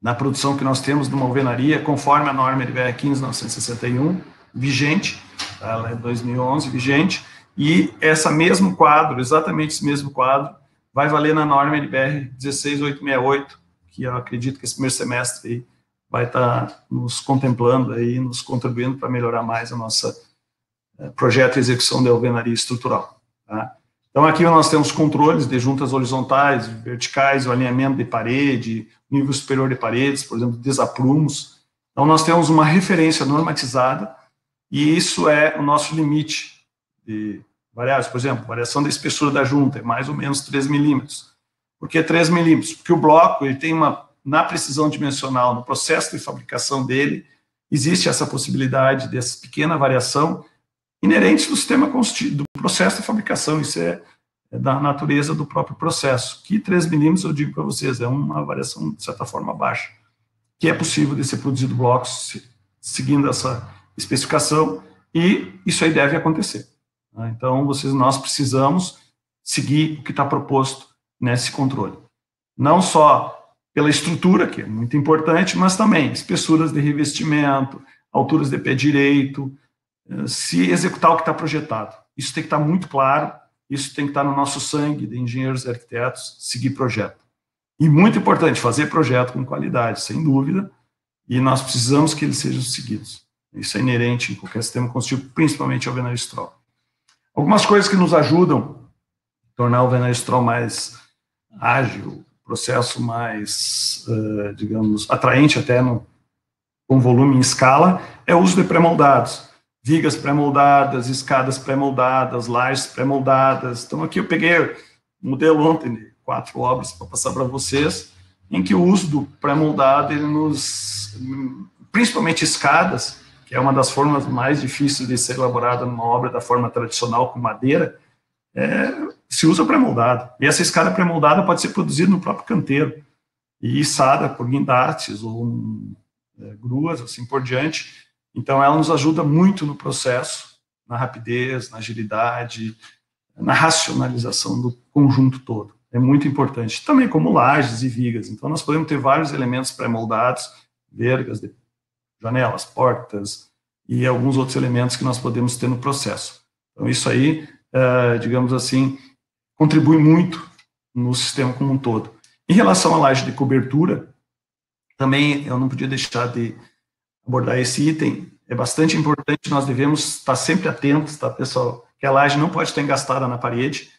na produção que nós temos de uma alvenaria, conforme a norma NBR 15961, vigente, tá? Ela é 2011, vigente, e esse mesmo quadro, exatamente esse mesmo quadro, vai valer na norma NBR 16868, que eu acredito que esse primeiro semestre aí vai estar nos contemplando, aí, nos contribuindo para melhorar mais a nossa projeto e execução de alvenaria estrutural. Tá? Então, aqui nós temos controles de juntas horizontais, verticais, o alinhamento de parede, nível superior de paredes, por exemplo, desaprumos. Então, nós temos uma referência normatizada, e isso é o nosso limite de variáveis. Por exemplo, variação da espessura da junta é mais ou menos 3 milímetros. Por que 3 milímetros? Porque o bloco ele tem na precisão dimensional, no processo de fabricação dele, existe essa possibilidade dessa pequena variação inerente do sistema construtivo, do processo de fabricação. Isso é da natureza do próprio processo. Que 3 milímetros, eu digo para vocês, é uma variação, de certa forma, baixa, que é possível de ser produzido blocos seguindo essa especificação, e isso aí deve acontecer. Tá? Então, nós precisamos seguir o que está proposto nesse controle. Não só pela estrutura, que é muito importante, mas também espessuras de revestimento, alturas de pé direito, se executar o que está projetado. Isso tem que estar muito claro isso tem que estar no nosso sangue de engenheiros e arquitetos, seguir projeto. E muito importante, fazer projeto com qualidade, sem dúvida, e nós precisamos que eles sejam seguidos. Isso é inerente em qualquer sistema construtivo, principalmente ao Alvenaria Stroll. Algumas coisas que nos ajudam a tornar o Alvenaria Stroll mais ágil, processo mais, digamos, atraente até com volume em escala, é o uso de pré-moldados. Vigas pré-moldadas, escadas pré-moldadas, lajes pré-moldadas. Então, aqui eu peguei o modelo ontem de 4 obras para passar para vocês, em que o uso do pré-moldado, ele principalmente escadas, que é uma das formas mais difíceis de ser elaborada numa obra da forma tradicional com madeira, se usa pré-moldado. E essa escada pré-moldada pode ser produzida no próprio canteiro, e içada por guindastes ou gruas, assim por diante. Então, ela nos ajuda muito no processo, na rapidez, na agilidade, na racionalização do conjunto todo. É muito importante. Também como lajes e vigas. Então, nós podemos ter vários elementos pré-moldados, vergas, janelas, portas e alguns outros elementos que nós podemos ter no processo. Então, isso aí, digamos assim, contribui muito no sistema como um todo. Em relação à laje de cobertura, também eu não podia deixar de abordar esse item. É bastante importante, nós devemos estar sempre atentos, tá, pessoal? Que a laje não pode estar engastada na parede.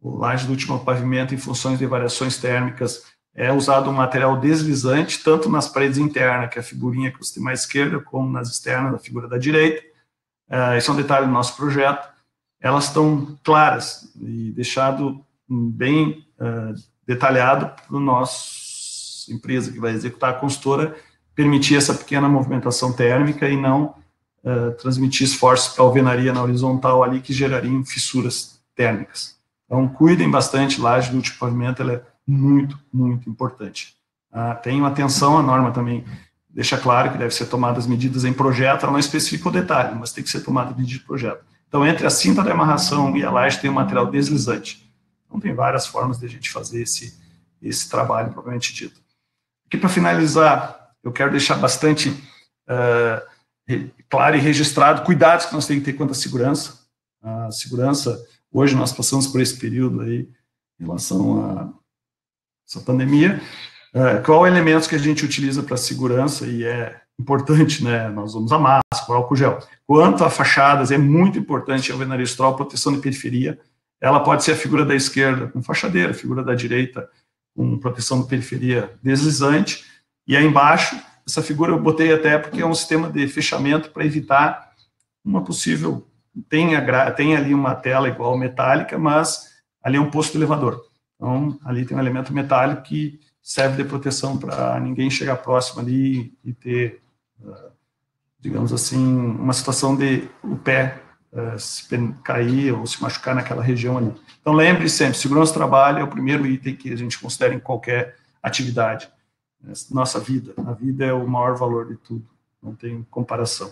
O laje do último pavimento, em funções de variações térmicas, é usado um material deslizante, tanto nas paredes internas, que é a figurinha que você tem à esquerda, como nas externas, a figura da direita. Esse é um detalhe do nosso projeto. Elas estão claras e deixado bem detalhado para a nossa empresa que vai executar a consultora, permitir essa pequena movimentação térmica e não transmitir esforços para a alvenaria na horizontal ali, que gerariam fissuras térmicas. Então, cuidem bastante, laje do último pavimento, ela é muito, muito importante. Tenham atenção, a norma também deixa claro que deve ser tomadas medidas em projeto, ela não especifica o detalhe, mas tem que ser tomada medida de projeto. Então, entre a cinta de amarração e a laje tem um material deslizante. Então, tem várias formas de a gente fazer esse trabalho, propriamente dito. Aqui, para finalizar, eu quero deixar bastante claro e registrado cuidados que nós temos que ter quanto à segurança. A segurança, hoje nós passamos por esse período aí, em relação a essa pandemia. Qual elementos que a gente utiliza para segurança, e é importante, né? Nós usamos a máscara, o álcool gel. Quanto a fachadas, é muito importante a alvenaria Stroll, proteção de periferia. Ela pode ser a figura da esquerda com fachadeira, a figura da direita com proteção de periferia deslizante, e aí embaixo, essa figura eu botei até porque é um sistema de fechamento para evitar uma possível... Tem ali uma tela igual metálica, mas ali é um posto elevador. Então, ali tem um elemento metálico que serve de proteção para ninguém chegar próximo ali e ter, digamos assim, uma situação de o pé se cair ou se machucar naquela região ali. Então, lembre sempre, segurança do trabalho é o primeiro item que a gente considera em qualquer atividade. Nossa vida, a vida é o maior valor de tudo, não tem comparação.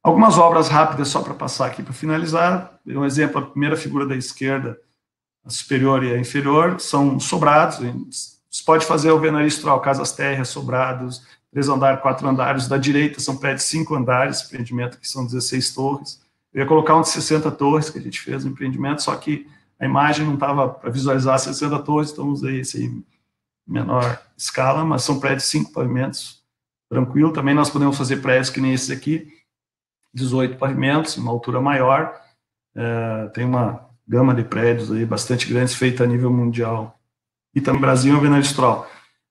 Algumas obras rápidas só para passar aqui para finalizar. Um exemplo, a primeira figura da esquerda, a superior e a inferior, são sobrados. Você pode fazer alvenaria Stroll, casas térreas, sobrados, 3 andares, 4 andares. Da direita são prédios de 5 andares, empreendimento que são 16 torres. Eu ia colocar um de 60 torres que a gente fez no empreendimento, só que a imagem não estava para visualizar 60 torres, então usei esse aí, menor escala, mas são prédios de 5 pavimentos, tranquilo. Também nós podemos fazer prédios que nem esse aqui, 18 pavimentos, uma altura maior. Tem uma gama de prédios aí bastante grandes, feita a nível mundial. E também no Brasil, alvenaria Stroll.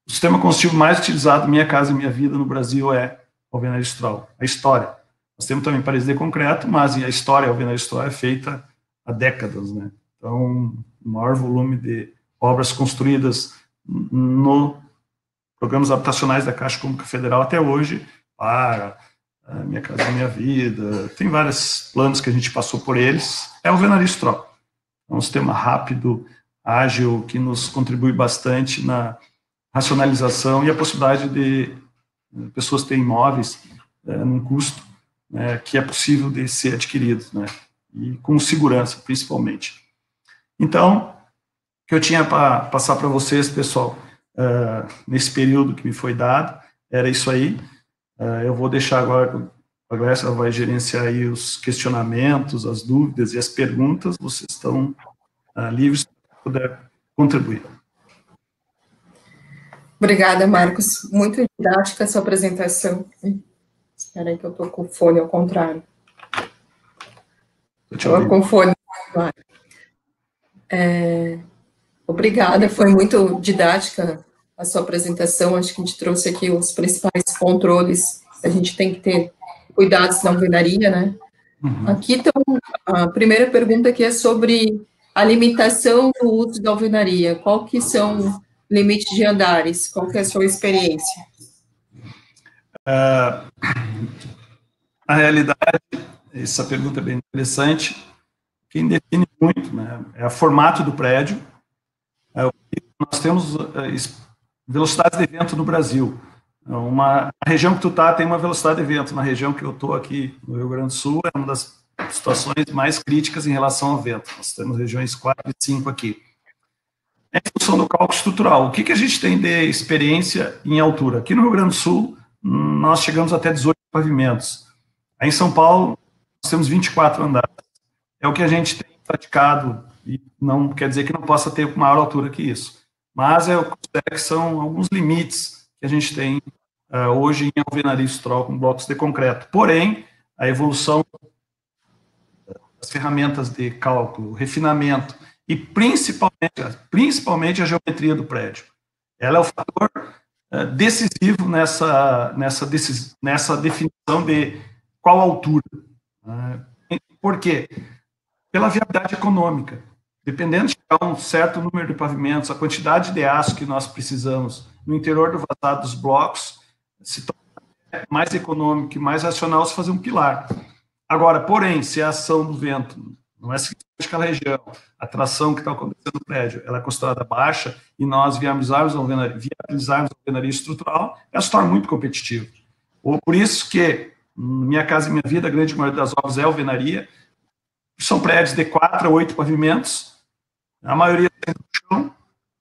O sistema construtivo mais utilizado, Minha Casa Minha Vida, no Brasil é alvenaria Stroll. A história. Nós temos também paredes de concreto, mas a história, a alvenaria Stroll é feita há décadas, né? Então, o maior volume de obras construídas no programas habitacionais da Caixa Econômica Federal até hoje, para Minha Casa Minha Vida, tem vários planos que a gente passou por eles, é o alvenaria Stroll. É um sistema rápido, ágil, que nos contribui bastante na racionalização e a possibilidade de pessoas terem imóveis num custo que é possível de ser adquirido, né? E com segurança, principalmente. Então, o que eu tinha para passar para vocês, pessoal, nesse período que me foi dado, era isso aí. Eu vou deixar agora, a Grécia vai gerenciar aí os questionamentos, as dúvidas e as perguntas, vocês estão livres para poder contribuir. Obrigada, Marcos. Muito didática a sua apresentação. Espera aí que eu estou com o fone ao contrário. Estou com o fone. Obrigada, foi muito didática a sua apresentação. Acho que a gente trouxe aqui os principais controles. A gente tem que ter cuidados na alvenaria, né? Aqui, então, a primeira pergunta aqui é sobre a limitação do uso da alvenaria. Qual que são limites de andares? Qual que é a sua experiência? Na realidade, essa pergunta é bem interessante. Quem define muito, né, é o formato do prédio. Nós temos velocidades de vento no Brasil. A região que tu está tem uma velocidade de vento. Na região que eu estou aqui, no Rio Grande do Sul, é uma das situações mais críticas em relação ao vento. Nós temos regiões 4 e 5 aqui. Em função do cálculo estrutural, o que a gente tem de experiência em altura? Aqui no Rio Grande do Sul, nós chegamos até 18 pavimentos. Aí em São Paulo, nós temos 24 andares. É o que a gente tem praticado, e não quer dizer que não possa ter maior altura que isso. Mas eu considero que são alguns limites que a gente tem hoje em alvenaria estrutural com blocos de concreto. Porém, a evolução das ferramentas de cálculo, refinamento e principalmente a geometria do prédio. Ela é o fator decisivo nessa definição de qual altura. Por quê? Pela viabilidade econômica. Dependendo de chegar a um certo número de pavimentos, a quantidade de aço que nós precisamos no interior do vazado dos blocos se torna mais econômico e mais racional se fazer um pilar. Agora, porém, se a ação do vento não é significativa naquela região, a tração que está acontecendo no prédio, ela é considerada baixa e nós viabilizarmos a alvenaria estrutural, ela se torna muito competitiva. Por isso que Minha Casa Minha Vida, a grande maioria das obras é alvenaria, são prédios de 4 a 8 pavimentos, a maioria tem no chão,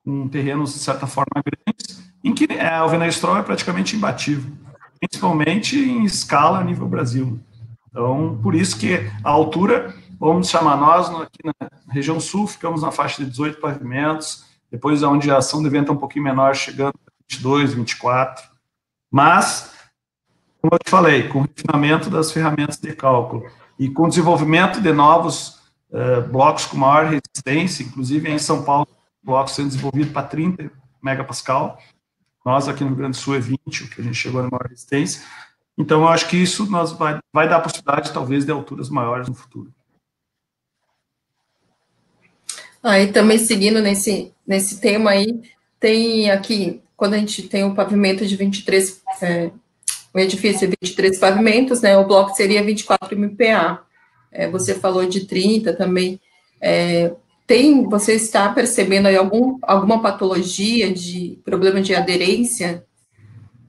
com terrenos, de certa forma, grandes, em que a alvenaria estrutural é praticamente imbatível, principalmente em escala a nível Brasil. Então, por isso que a altura, vamos chamar nós, aqui na região sul, ficamos na faixa de 18 pavimentos, depois onde a ação de vento é um pouquinho menor, chegando a 22, 24, mas, como eu te falei, com o refinamento das ferramentas de cálculo e com o desenvolvimento de novos blocos com maior resistência, inclusive em São Paulo, blocos sendo desenvolvido para 30 megapascal, nós aqui no Rio Grande do Sul é 20, o que a gente chegou na maior resistência. Então, eu acho que isso vai dar a possibilidade, talvez, de alturas maiores no futuro. E também seguindo nesse tema aí, tem aqui, quando a gente tem um pavimento de 23, o edifício de 23 pavimentos, né, o bloco seria 24 MPa. Você falou de 30 também. Você está percebendo aí alguma patologia de problema de aderência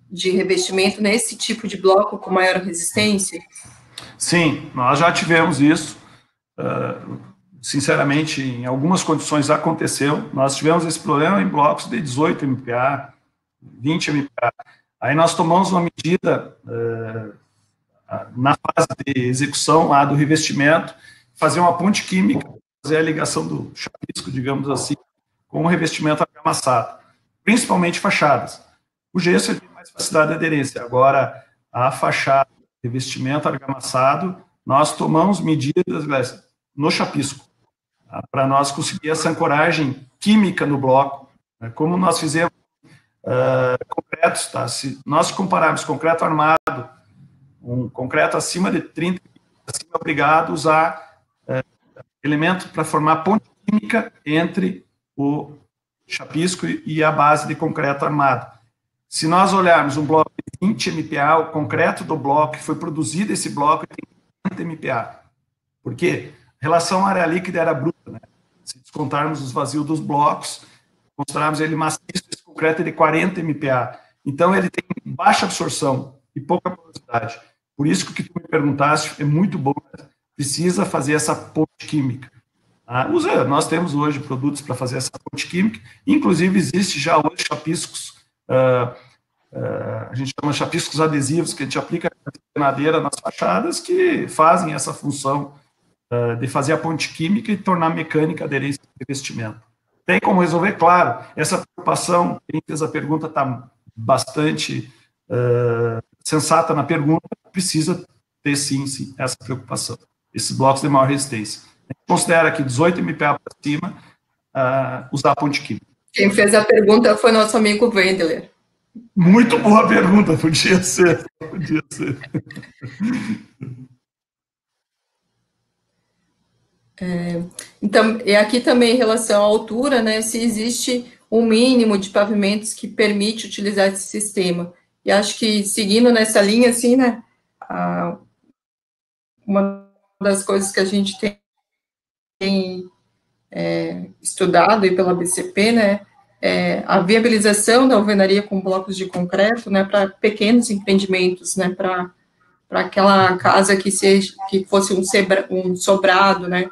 de revestimento nesse tipo de bloco com maior resistência? Sim, nós já tivemos isso. Sinceramente, em algumas condições aconteceu. Nós tivemos esse problema em blocos de 18 MPa, 20 MPa. Aí nós tomamos uma medida na fase de execução lá do revestimento, fazer uma ponte química, fazer a ligação do chapisco, digamos assim, com o revestimento argamassado, principalmente fachadas. O gesso tem mais facilidade de aderência. Agora, a fachada, revestimento argamassado, nós tomamos medidas no chapisco, para nós conseguir essa ancoragem química no bloco, como nós fizemos concretos, tá? Se nós compararmos concreto armado, um concreto acima de 30, assim, é obrigado a usar elemento para formar ponte química entre o chapisco e a base de concreto armado. Se nós olharmos um bloco de 20 MPa, o concreto do bloco que foi produzido, esse bloco tem 40 MPa. Por quê? A relação área líquida era bruta, né? Se descontarmos os vazios dos blocos, considerarmos ele maciço, esse concreto é de 40 MPa. Então, ele tem baixa absorção e pouca porosidade. Por isso que o que tu me perguntaste é muito bom, né? Precisa fazer essa ponte química. Nós temos hoje produtos para fazer essa ponte química, inclusive existe já hoje chapiscos, a gente chama de chapiscos adesivos, que a gente aplica na madeira nas fachadas, que fazem essa função de fazer a ponte química e tornar mecânica a aderência do revestimento. Tem como resolver? Claro. Essa preocupação, quem fez a pergunta está bastante sensata na pergunta, precisa ter sim essa preocupação. Esses blocos de maior resistência. A gente considera que 18 MPa para cima, usar a ponte química. Quem fez a pergunta foi nosso amigo Wendler. Muito boa pergunta, podia ser. Podia ser. Então, e aqui também em relação à altura, né, se existe um mínimo de pavimentos que permite utilizar esse sistema. E acho que, seguindo nessa linha, assim, né, uma das coisas que a gente tem estudado aí pela BCP, né, a viabilização da alvenaria com blocos de concreto, né, para pequenos empreendimentos, né, para aquela casa que fosse um sobrado, né,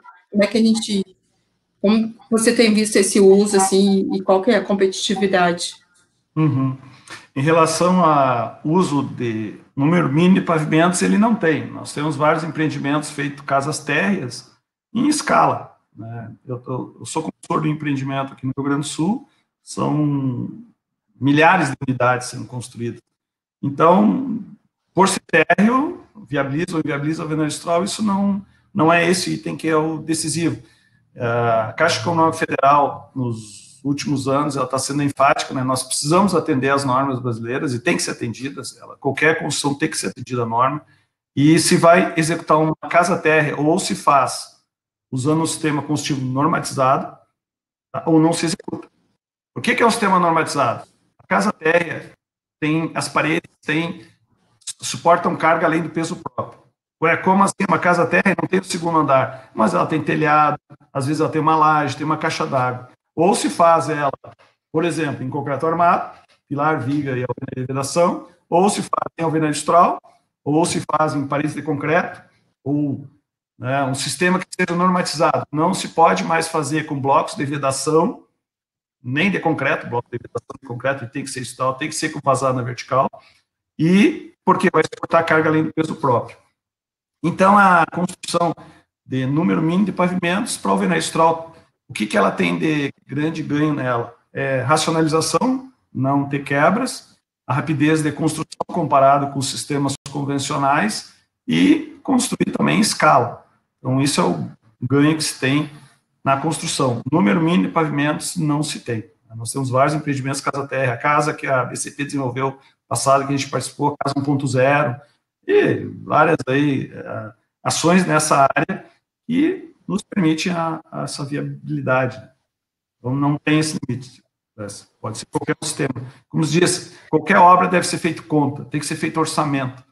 como você tem visto esse uso, assim, e qual que é a competitividade? Uhum. Em relação ao uso de número mínimo de pavimentos, ele não tem. Nós temos vários empreendimentos feitos casas térreas em escala, né? Eu sou consultor do empreendimento aqui no Rio Grande do Sul, são milhares de unidades sendo construídas. Então, por ser térreo, viabiliza ou inviabiliza a alvenaria estrutural, isso não é esse item que é o decisivo. A Caixa Econômica Federal, nos últimos anos, ela está sendo enfática, né? Nós precisamos atender às normas brasileiras e tem que ser atendidas, qualquer construção tem que ser atendida à norma, e se vai executar uma casa térrea ou se faz usando um sistema construtivo normatizado, tá? Ou não se executa. O que é um sistema normatizado? A casa térrea tem, as paredes suportam carga além do peso próprio. Ué, como assim? Uma casa térrea não tem o segundo andar, mas ela tem telhado, às vezes ela tem uma laje, tem uma caixa d'água. Ou se faz ela, por exemplo, em concreto armado, pilar, viga e alvenaria de vedação, ou se faz em alvenaria estrutural, ou se faz em paredes de concreto, ou um sistema que seja normatizado. Não se pode mais fazer com blocos de vedação, nem de concreto, bloco de vedação de concreto tem que ser estrutural, tem que ser com vazado na vertical, e porque vai suportar carga além do peso próprio. Então, a construção de número mínimo de pavimentos para a alvenaria estrutural, o que ela tem de grande ganho nela? Racionalização, não ter quebras, a rapidez de construção comparado com os sistemas convencionais e construir também em escala. Então, isso é o ganho que se tem na construção. Número mínimo de pavimentos não se tem. Nós temos vários empreendimentos casa terra, a casa que a BCP desenvolveu passado, que a gente participou, casa 1.0, e várias aí, ações nessa área que nos permite essa viabilidade. Então, não tem esse limite. Pode ser qualquer sistema. Como se diz, qualquer obra deve ser feito conta, tem que ser feito orçamento.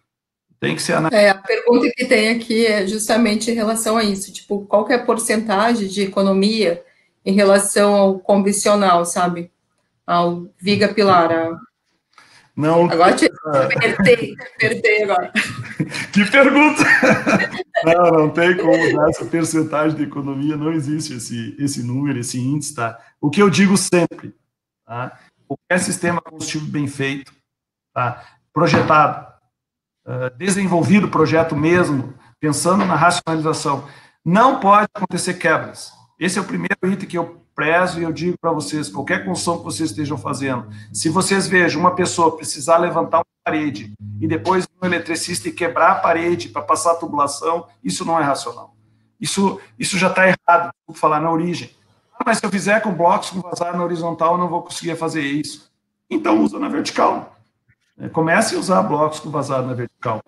Tem que ser a pergunta que tem aqui é justamente em relação a isso, tipo, qual que é a porcentagem de economia em relação ao convencional, sabe? Ao viga pilar. Não. Agora te apertei agora. Que pergunta! Não tem como dar essa porcentagem de economia, não existe esse número, esse índice, tá? O que eu digo sempre, tá? Qualquer sistema combustível bem feito, tá? Projetado, desenvolvido o projeto mesmo, pensando na racionalização, não pode acontecer quebras. Esse é o primeiro item que eu prezo e eu digo para vocês, qualquer construção que vocês estejam fazendo, se vocês vejam uma pessoa precisar levantar uma parede e depois um eletricista e quebrar a parede para passar a tubulação, isso não é racional. Isso já está errado, vou falar na origem. Mas se eu fizer com blocos com vazado na horizontal, eu não vou conseguir fazer isso. Então, usa na vertical. Comece a usar blocos com vazado na vertical.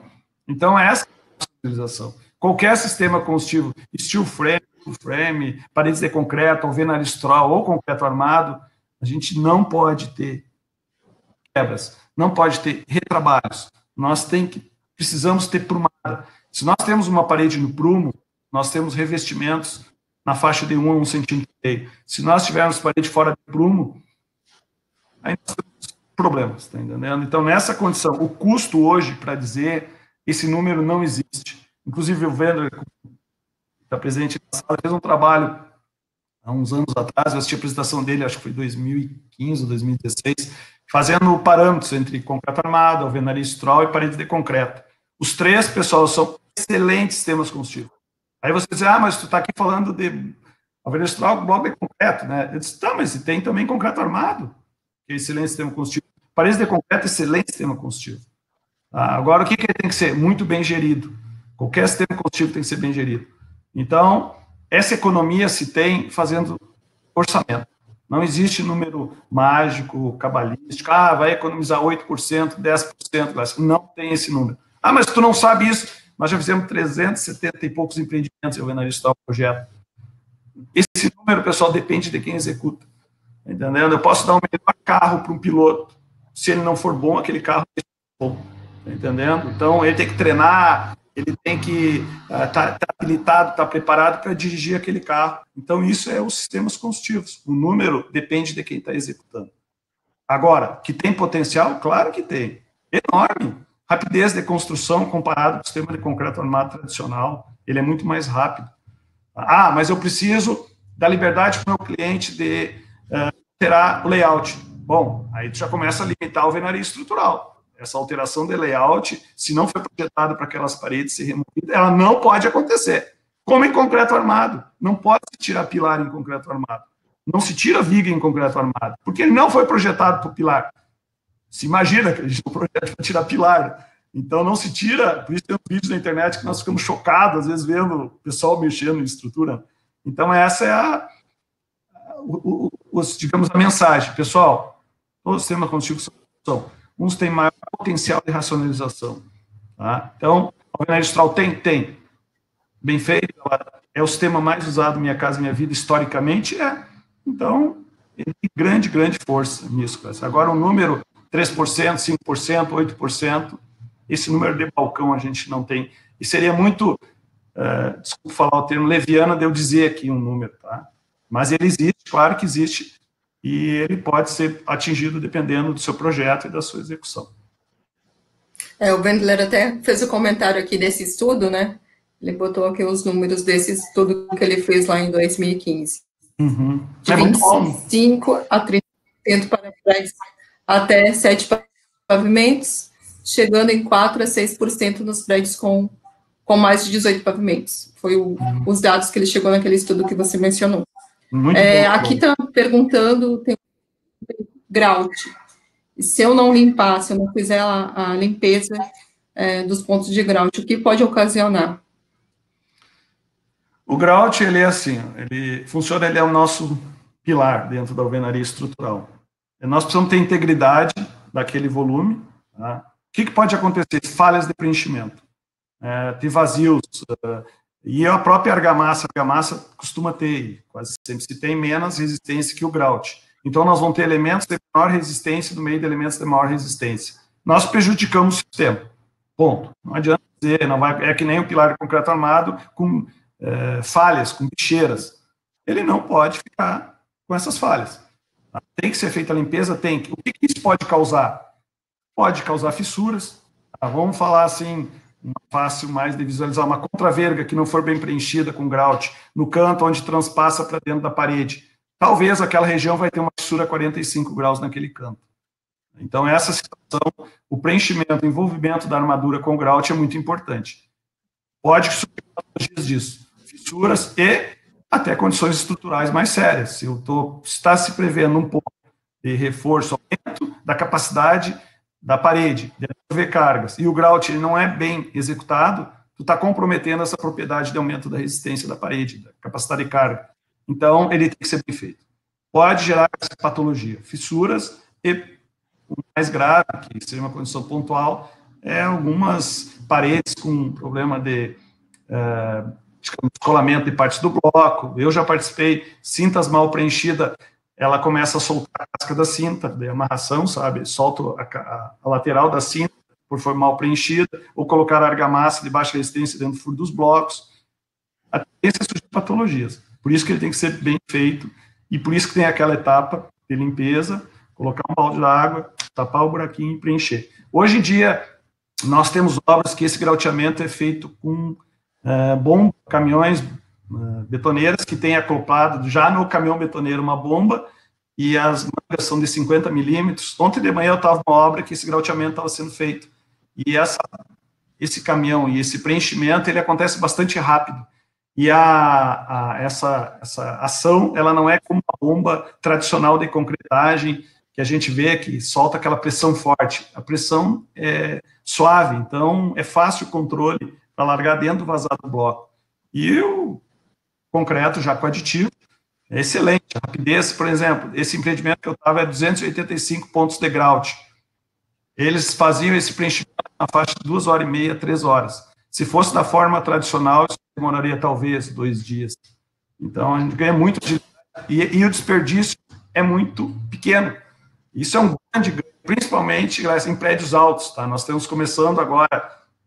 Então, essa é a utilização. Qualquer sistema construtivo, steel frame, paredes de concreto, alvenaria estrutural ou concreto armado, a gente não pode ter quebras, não pode ter retrabalhos. Nós precisamos ter prumada. Se nós temos uma parede no prumo, nós temos revestimentos na faixa de 1 a 1,5 cm. Se nós tivermos parede fora de prumo, aí nós temos problemas, tá entendendo? Então, nessa condição, o custo hoje, para dizer, esse número não existe. Inclusive, o Wendler, que está presente na sala, fez um trabalho há uns anos atrás, eu assisti a apresentação dele, acho que foi 2015 ou 2016, fazendo parâmetros entre concreto armado, alvenaria estrutural e parede de concreto. Os três, pessoal, são excelentes sistemas construtivos. Aí você diz, mas tu está aqui falando de alvenaria estrutural, bloco de concreto, né? Eu disse, tá, mas tem também concreto armado, que é excelente sistema construtivo. Parede de concreto é excelente sistema construtivo. Agora, o que tem que ser? Muito bem gerido. Qualquer sistema construtivo tem que ser bem gerido. Então, essa economia se tem fazendo orçamento. Não existe número mágico, cabalístico, vai economizar 8%, 10%, não tem esse número. Mas tu não sabe isso, nós já fizemos 370 e poucos empreendimentos em alvenaria estrutural projeto. Esse número, pessoal, depende de quem executa, entendendo? Eu posso dar o melhor carro para um piloto, se ele não for bom, aquele carro é bom, entendendo? Então, ele tem que treinar, ele tem que estar habilitado, estar preparado para dirigir aquele carro. Então, isso é os sistemas construtivos. O número depende de quem está executando. Agora, que tem potencial? Claro que tem. Enorme. Rapidez de construção comparado com o sistema de concreto armado tradicional, ele é muito mais rápido. Mas eu preciso da liberdade para o meu cliente de alterar o layout. Bom, aí tu já começa a limitar a alvenaria estrutural. Essa alteração de layout, se não foi projetada para aquelas paredes ser removida, ela não pode acontecer. Como em concreto armado. Não pode se tirar pilar em concreto armado. Não se tira viga em concreto armado, porque ele não foi projetado para o pilar. Se imagina que a gente não projeta para tirar pilar. Então, não se tira, por isso tem um vídeo na internet que nós ficamos chocados, às vezes, vendo o pessoal mexendo em estrutura. Então, essa é digamos, a mensagem. Pessoal, todos os sistemas construtivos são, uns têm maior potencial de racionalização. Tá? Então, a alvenaria estrutural tem. Bem feito, é o sistema mais usado Minha Casa Minha Vida, historicamente, Então, ele tem grande força nisso. Agora, o número 3%, 5%, 8%, esse número de balcão a gente não tem. E seria muito, desculpa falar o termo, leviano de eu dizer aqui um número, tá? Mas ele existe, claro que existe, e ele pode ser atingido dependendo do seu projeto e da sua execução. O Wendler até fez o comentário aqui desse estudo, né? Ele botou aqui os números desse estudo que ele fez lá em 2015. Uhum. De 25% a 30% para prédios até 7 pavimentos, chegando em 4% a 6% nos prédios com mais de 18 pavimentos. Foi os dados que ele chegou naquele estudo que você mencionou. Muito bom. Aqui está perguntando, tem grout. Se eu não limpar, se eu não fizer a limpeza dos pontos de grout, o que pode ocasionar? O grout, ele é assim, ele funciona, ele é o nosso pilar dentro da alvenaria estrutural. Nós precisamos ter integridade daquele volume. Tá? O que pode acontecer? Falhas de preenchimento, ter vazios, e a própria argamassa costuma ter, quase sempre se tem menos resistência que o grout. Então, nós vamos ter elementos de menor resistência no meio de elementos de maior resistência. Nós prejudicamos o sistema. Ponto. Não adianta dizer, é que nem o pilar de concreto armado com falhas, com bicheiras. Ele não pode ficar com essas falhas. Tem que ser feita a limpeza? Tem. O que isso pode causar? Pode causar fissuras. Tá? Vamos falar assim, fácil mais de visualizar, uma contraverga que não for bem preenchida com grout, no canto onde transpassa para dentro da parede. Talvez aquela região vai ter uma fissura a 45 graus naquele canto. Então, essa situação, o preenchimento, o envolvimento da armadura com grout é muito importante. Pode surgir patologias disso, fissuras e até condições estruturais mais sérias. Se está se prevendo um pouco de reforço, aumento da capacidade da parede, de absorver cargas, e o grout ele não é bem executado, tu está comprometendo essa propriedade de aumento da resistência da parede, da capacidade de carga. Então, ele tem que ser bem feito. Pode gerar essa patologia, fissuras e, o mais grave, que seria uma condição pontual, algumas paredes com problema de descolamento de partes do bloco. Eu já participei, cintas mal preenchidas, ela começa a soltar a casca da cinta, de amarração, sabe? Solta a lateral da cinta, por for mal preenchida, ou colocar argamassa de baixa resistência dentro do furo dos blocos. A tendência é surgir patologias. Por isso que ele tem que ser bem feito, e por isso que tem aquela etapa de limpeza, colocar um balde d'água, tapar o buraquinho e preencher. Hoje em dia, nós temos obras que esse grauteamento é feito com caminhões betoneiras que têm acoplado já no caminhão betoneiro uma bomba, e as mangas são de 50 milímetros. Ontem de manhã eu estava numa obra que esse grauteamento estava sendo feito, e esse caminhão e esse preenchimento, ele acontece bastante rápido. e essa ação, ela não é como uma bomba tradicional de concretagem, que a gente vê que solta aquela pressão forte. A pressão é suave, então é fácil o controle para largar dentro do vazado do bloco. E o concreto, já com aditivo, é excelente. A rapidez, por exemplo, esse empreendimento que eu estava é 285 pontos de grout. Eles faziam esse preenchimento na faixa de 2h30, 3 horas. Se fosse da forma tradicional, isso demoraria talvez 2 dias. Então, a gente ganha muito e o desperdício é muito pequeno. Isso é um grande ganho, principalmente em prédios altos. Tá? Nós estamos começando agora,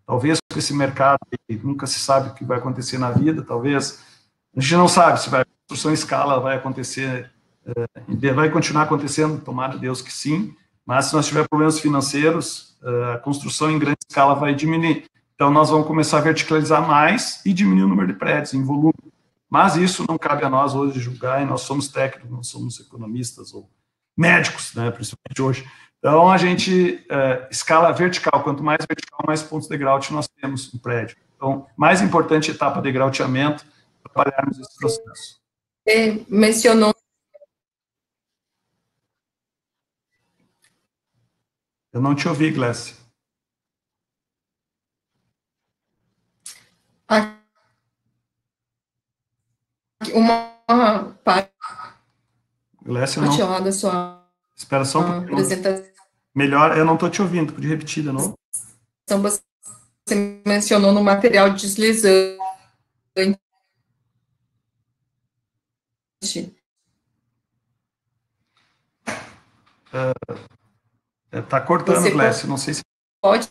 talvez com esse mercado, nunca se sabe o que vai acontecer na vida, talvez, a gente não sabe se a construção em escala vai acontecer, vai continuar acontecendo, tomara Deus que sim, mas se nós tivermos problemas financeiros, a construção em grande escala vai diminuir. Então, nós vamos começar a verticalizar mais e diminuir o número de prédios em volume. Mas isso não cabe a nós hoje julgar, e nós somos técnicos, nós somos economistas ou médicos, né, principalmente hoje. Então, a gente, escala vertical, quanto mais vertical, mais pontos de grout nós temos no prédio. Então, mais importante etapa de grauteamento, trabalharmos esse processo. Você mencionou... Eu não te ouvi, Glécia. Uma parte Glécia, não... da sua Espera só um pouquinho. apresentação. Melhor, eu não estou te ouvindo, podia repetir de novo? Então, você mencionou no material deslizante. Está cortando, Glécia, não sei se... Pode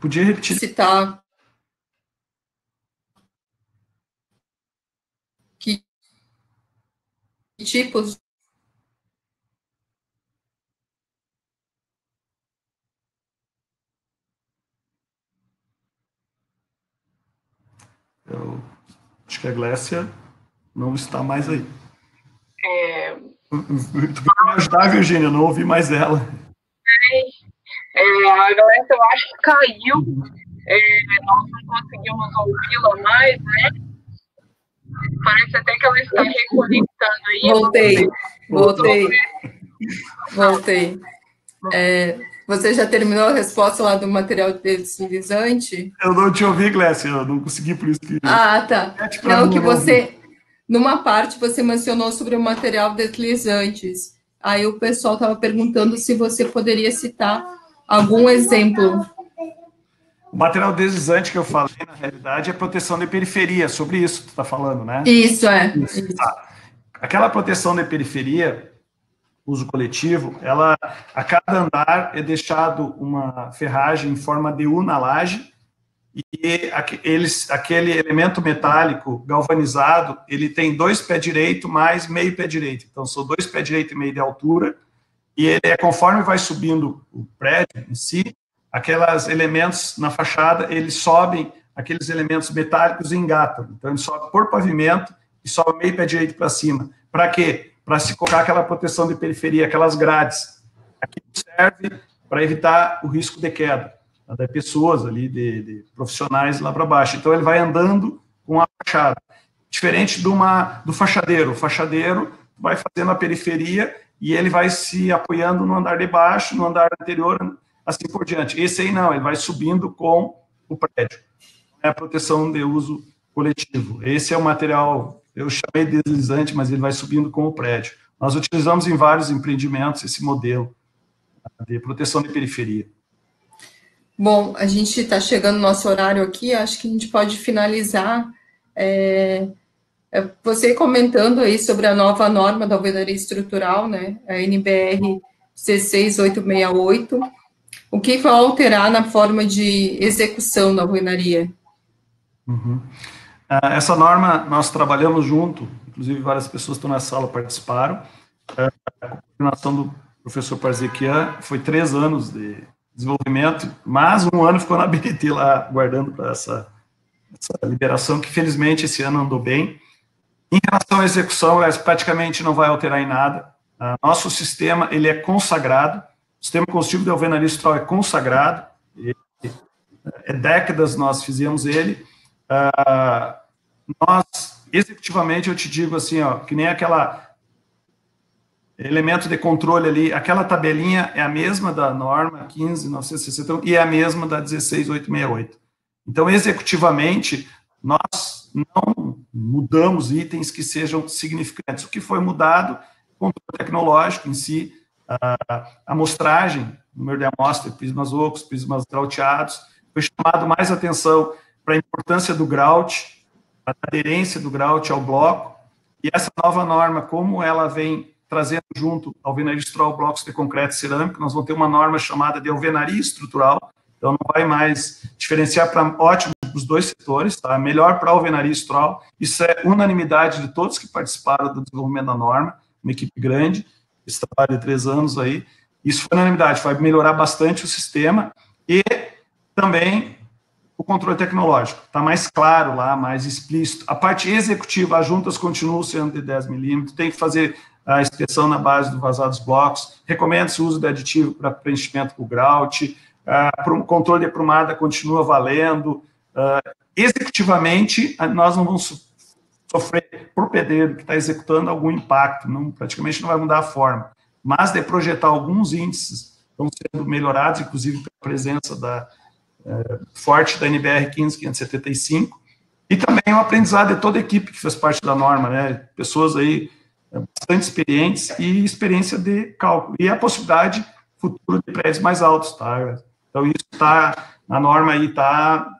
podia repetir. Citar que tipos... Eu acho que a Glécia não está mais aí. Tu pode me ajudar, Virgínia? Eu não ouvi mais ela. A Glécia, eu acho que caiu. Nós não conseguimos ouvi-la mais, né? Parece até que ela está reconectando aí. Voltei. Você já terminou a resposta lá do material deslizante? Eu não te ouvi, Glécia, eu não consegui, por isso que... Ah, tá. Não, que você... Numa parte, você mencionou sobre o material deslizantes. Aí o pessoal estava perguntando se você poderia citar algum exemplo. O material deslizante que eu falei, na realidade, é proteção de periferia. Sobre isso que tu está falando, né? Isso. Tá. Aquela proteção de periferia, uso coletivo, ela, a cada andar é deixado uma ferragem em forma de U na laje, e aquele elemento metálico galvanizado, ele tem 2 pés direito mais meio pé direito. Então, são 2 pés direito e meio de altura, e ele conforme vai subindo o prédio em si, aqueles elementos na fachada, eles sobem, aqueles elementos metálicos e engatam. Então, ele sobe por pavimento e sobe meio pé direito para cima. Para quê? Para se colocar aquela proteção de periferia, aquelas grades. Aquilo serve para evitar o risco de queda de pessoas ali, de profissionais lá para baixo. Então, ele vai andando com a fachada. Diferente do fachadeiro. O fachadeiro vai fazendo a periferia e ele vai se apoiando no andar de baixo, no andar anterior, assim por diante. Esse aí não, ele vai subindo com o prédio. É a proteção de uso coletivo. Esse é o material, eu chamei de deslizante, mas ele vai subindo com o prédio. Nós utilizamos em vários empreendimentos esse modelo de proteção de periferia. Bom, a gente está chegando no nosso horário aqui, acho que a gente pode finalizar. Você comentando aí sobre a nova norma da alvenaria estrutural, né, a NBR 16868, o que vai alterar na forma de execução da alvenaria? Essa norma, nós trabalhamos junto, inclusive várias pessoas que estão na sala participaram, a coordenação do professor Parzequian, foi 3 anos de desenvolvimento, mas 1 ano ficou na BNT lá, guardando para essa liberação, que felizmente esse ano andou bem. Em relação à execução, praticamente não vai alterar em nada. Nosso sistema, ele é consagrado, o sistema construtivo de alvenaria estrutural é consagrado, décadas nós fizemos ele, nós, executivamente, eu te digo assim, ó, que nem aquela elemento de controle ali, aquela tabelinha é a mesma da norma 15.961 e é a mesma da 16.868. Então, executivamente, nós não mudamos itens que sejam significantes. O que foi mudado, o controle tecnológico em si, a amostragem, número de amostra, prismas ocos, prismas grauteados, foi chamado mais atenção para a importância do grout, a aderência do grout ao bloco, e essa nova norma, como ela vem trazendo junto alvenaria estrutural, blocos de concreto e cerâmico, nós vamos ter uma norma chamada de alvenaria estrutural, então não vai mais diferenciar para ótimo os dois setores, tá? Melhor para a alvenaria estrutural, isso é unanimidade de todos que participaram do desenvolvimento da norma, uma equipe grande, esse trabalho de 3 anos aí, isso foi unanimidade, vai melhorar bastante o sistema, e também o controle tecnológico, está mais claro lá, mais explícito. A parte executiva, as juntas continuam sendo de 10 milímetros, tem que fazer a inspeção na base do vazado dos blocos, recomenda-se o uso de aditivo para preenchimento com grout, o controle de aprumada continua valendo, executivamente, nós não vamos sofrer por pedreiro que está executando algum impacto, praticamente não vai mudar a forma, mas de projetar alguns índices estão sendo melhorados, inclusive pela presença forte da NBR 15575, e também o aprendizado de toda a equipe que fez parte da norma, né, pessoas aí bastante experientes e experiência de cálculo, e a possibilidade futura de prédios mais altos, tá? Então, isso está, a norma aí está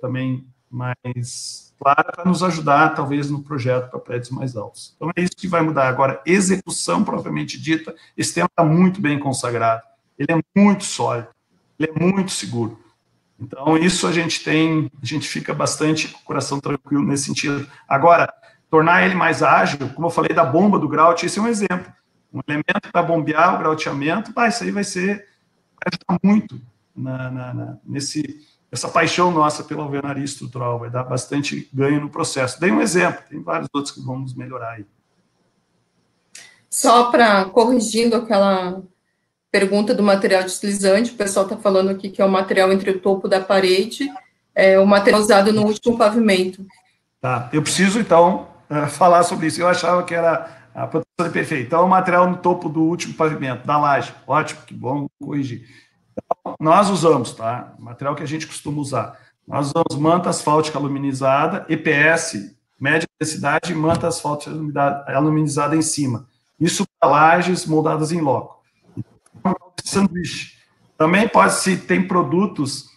também mais clara para nos ajudar, talvez, no projeto para prédios mais altos. Então, é isso que vai mudar. Agora, execução propriamente dita, esse tema está muito bem consagrado, ele é muito sólido, ele é muito seguro. Então, isso a gente fica bastante com o coração tranquilo nesse sentido. Agora, tornar ele mais ágil, como eu falei da bomba do grout, esse é um exemplo. Um elemento para bombear o grauteamento, isso aí vai ajudar muito essa paixão nossa pela alvenaria estrutural, vai dar bastante ganho no processo. Dei um exemplo, tem vários outros que vamos melhorar aí. Só para, corrigindo aquela pergunta do material deslizante, o pessoal está falando aqui que é o material entre o topo da parede, o material usado no último pavimento. Tá, eu preciso, então, falar sobre isso. Eu achava que era a proteção de perfeito. Então, o material no topo do último pavimento, da laje. Ótimo, que bom, corrigir. Então, nós usamos, tá? O material que a gente costuma usar. Nós usamos manta asfáltica aluminizada, EPS, média densidade, e manta asfáltica aluminizada em cima. Isso para lajes moldadas em loco. Sanduíche. Também tem produtos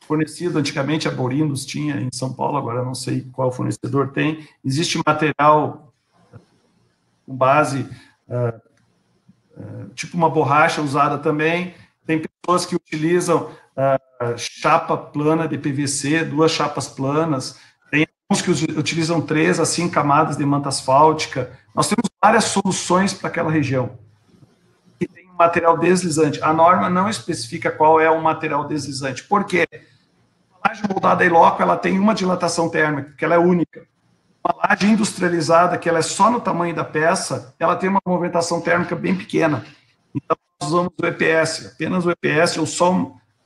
fornecidos, antigamente a Borindos tinha em São Paulo, agora não sei qual fornecedor tem, existe material com base, tipo uma borracha usada também, tem pessoas que utilizam chapa plana de PVC, 2 chapas planas, tem uns que utilizam 3 a 5 camadas de manta asfáltica, nós temos várias soluções para aquela região. E tem um material deslizante. A norma não especifica qual é o material deslizante. Por quê? A laje moldada em loco, ela tem uma dilatação térmica, porque ela é única. Uma laje industrializada, que ela é só no tamanho da peça, ela tem uma movimentação térmica bem pequena. Então, nós usamos o EPS, apenas o EPS ou só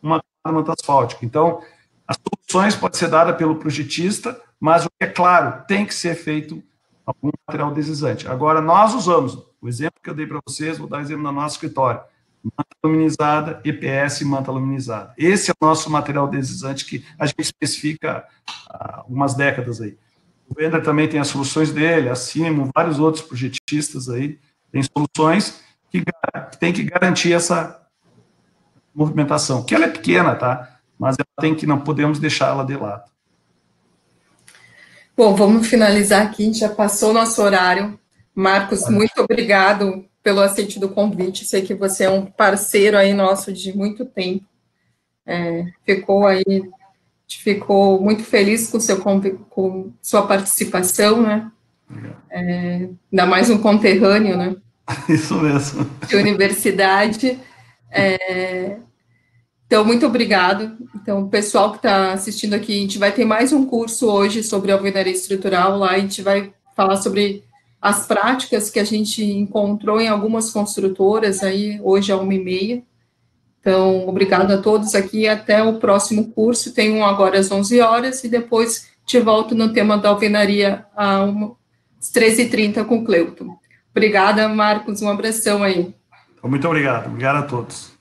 uma manta asfáltica. Então, as soluções podem ser dadas pelo projetista, mas, é claro, tem que ser feito algum material deslizante. Agora, nós usamos, o exemplo que eu dei para vocês, vou dar exemplo no nosso escritório, manta aluminizada, EPS e manta aluminizada. Esse é o nosso material deslizante que a gente especifica há algumas décadas aí. O Wender também tem as soluções dele, a Simo, vários outros projetistas aí, tem soluções que tem que garantir essa movimentação, que ela é pequena, tá? Mas ela tem que, não podemos deixar ela de lado. Bom, vamos finalizar aqui, já passou o nosso horário. Marcos, muito obrigado pelo aceite do convite, sei que você é um parceiro aí nosso de muito tempo, ficou muito feliz com sua participação, né? Ainda mais um conterrâneo, né? Isso mesmo. De universidade. Então, muito obrigado. Então, o pessoal que está assistindo aqui, a gente vai ter mais um curso hoje sobre alvenaria estrutural, lá a gente vai falar sobre as práticas que a gente encontrou em algumas construtoras, aí hoje é 1h30. Então, obrigado a todos aqui, até o próximo curso, tem um agora às 11 horas, e depois Te volto no tema da alvenaria às 13h30 com o Cleuton. Obrigada, Marcos, um abração aí. Muito obrigado a todos.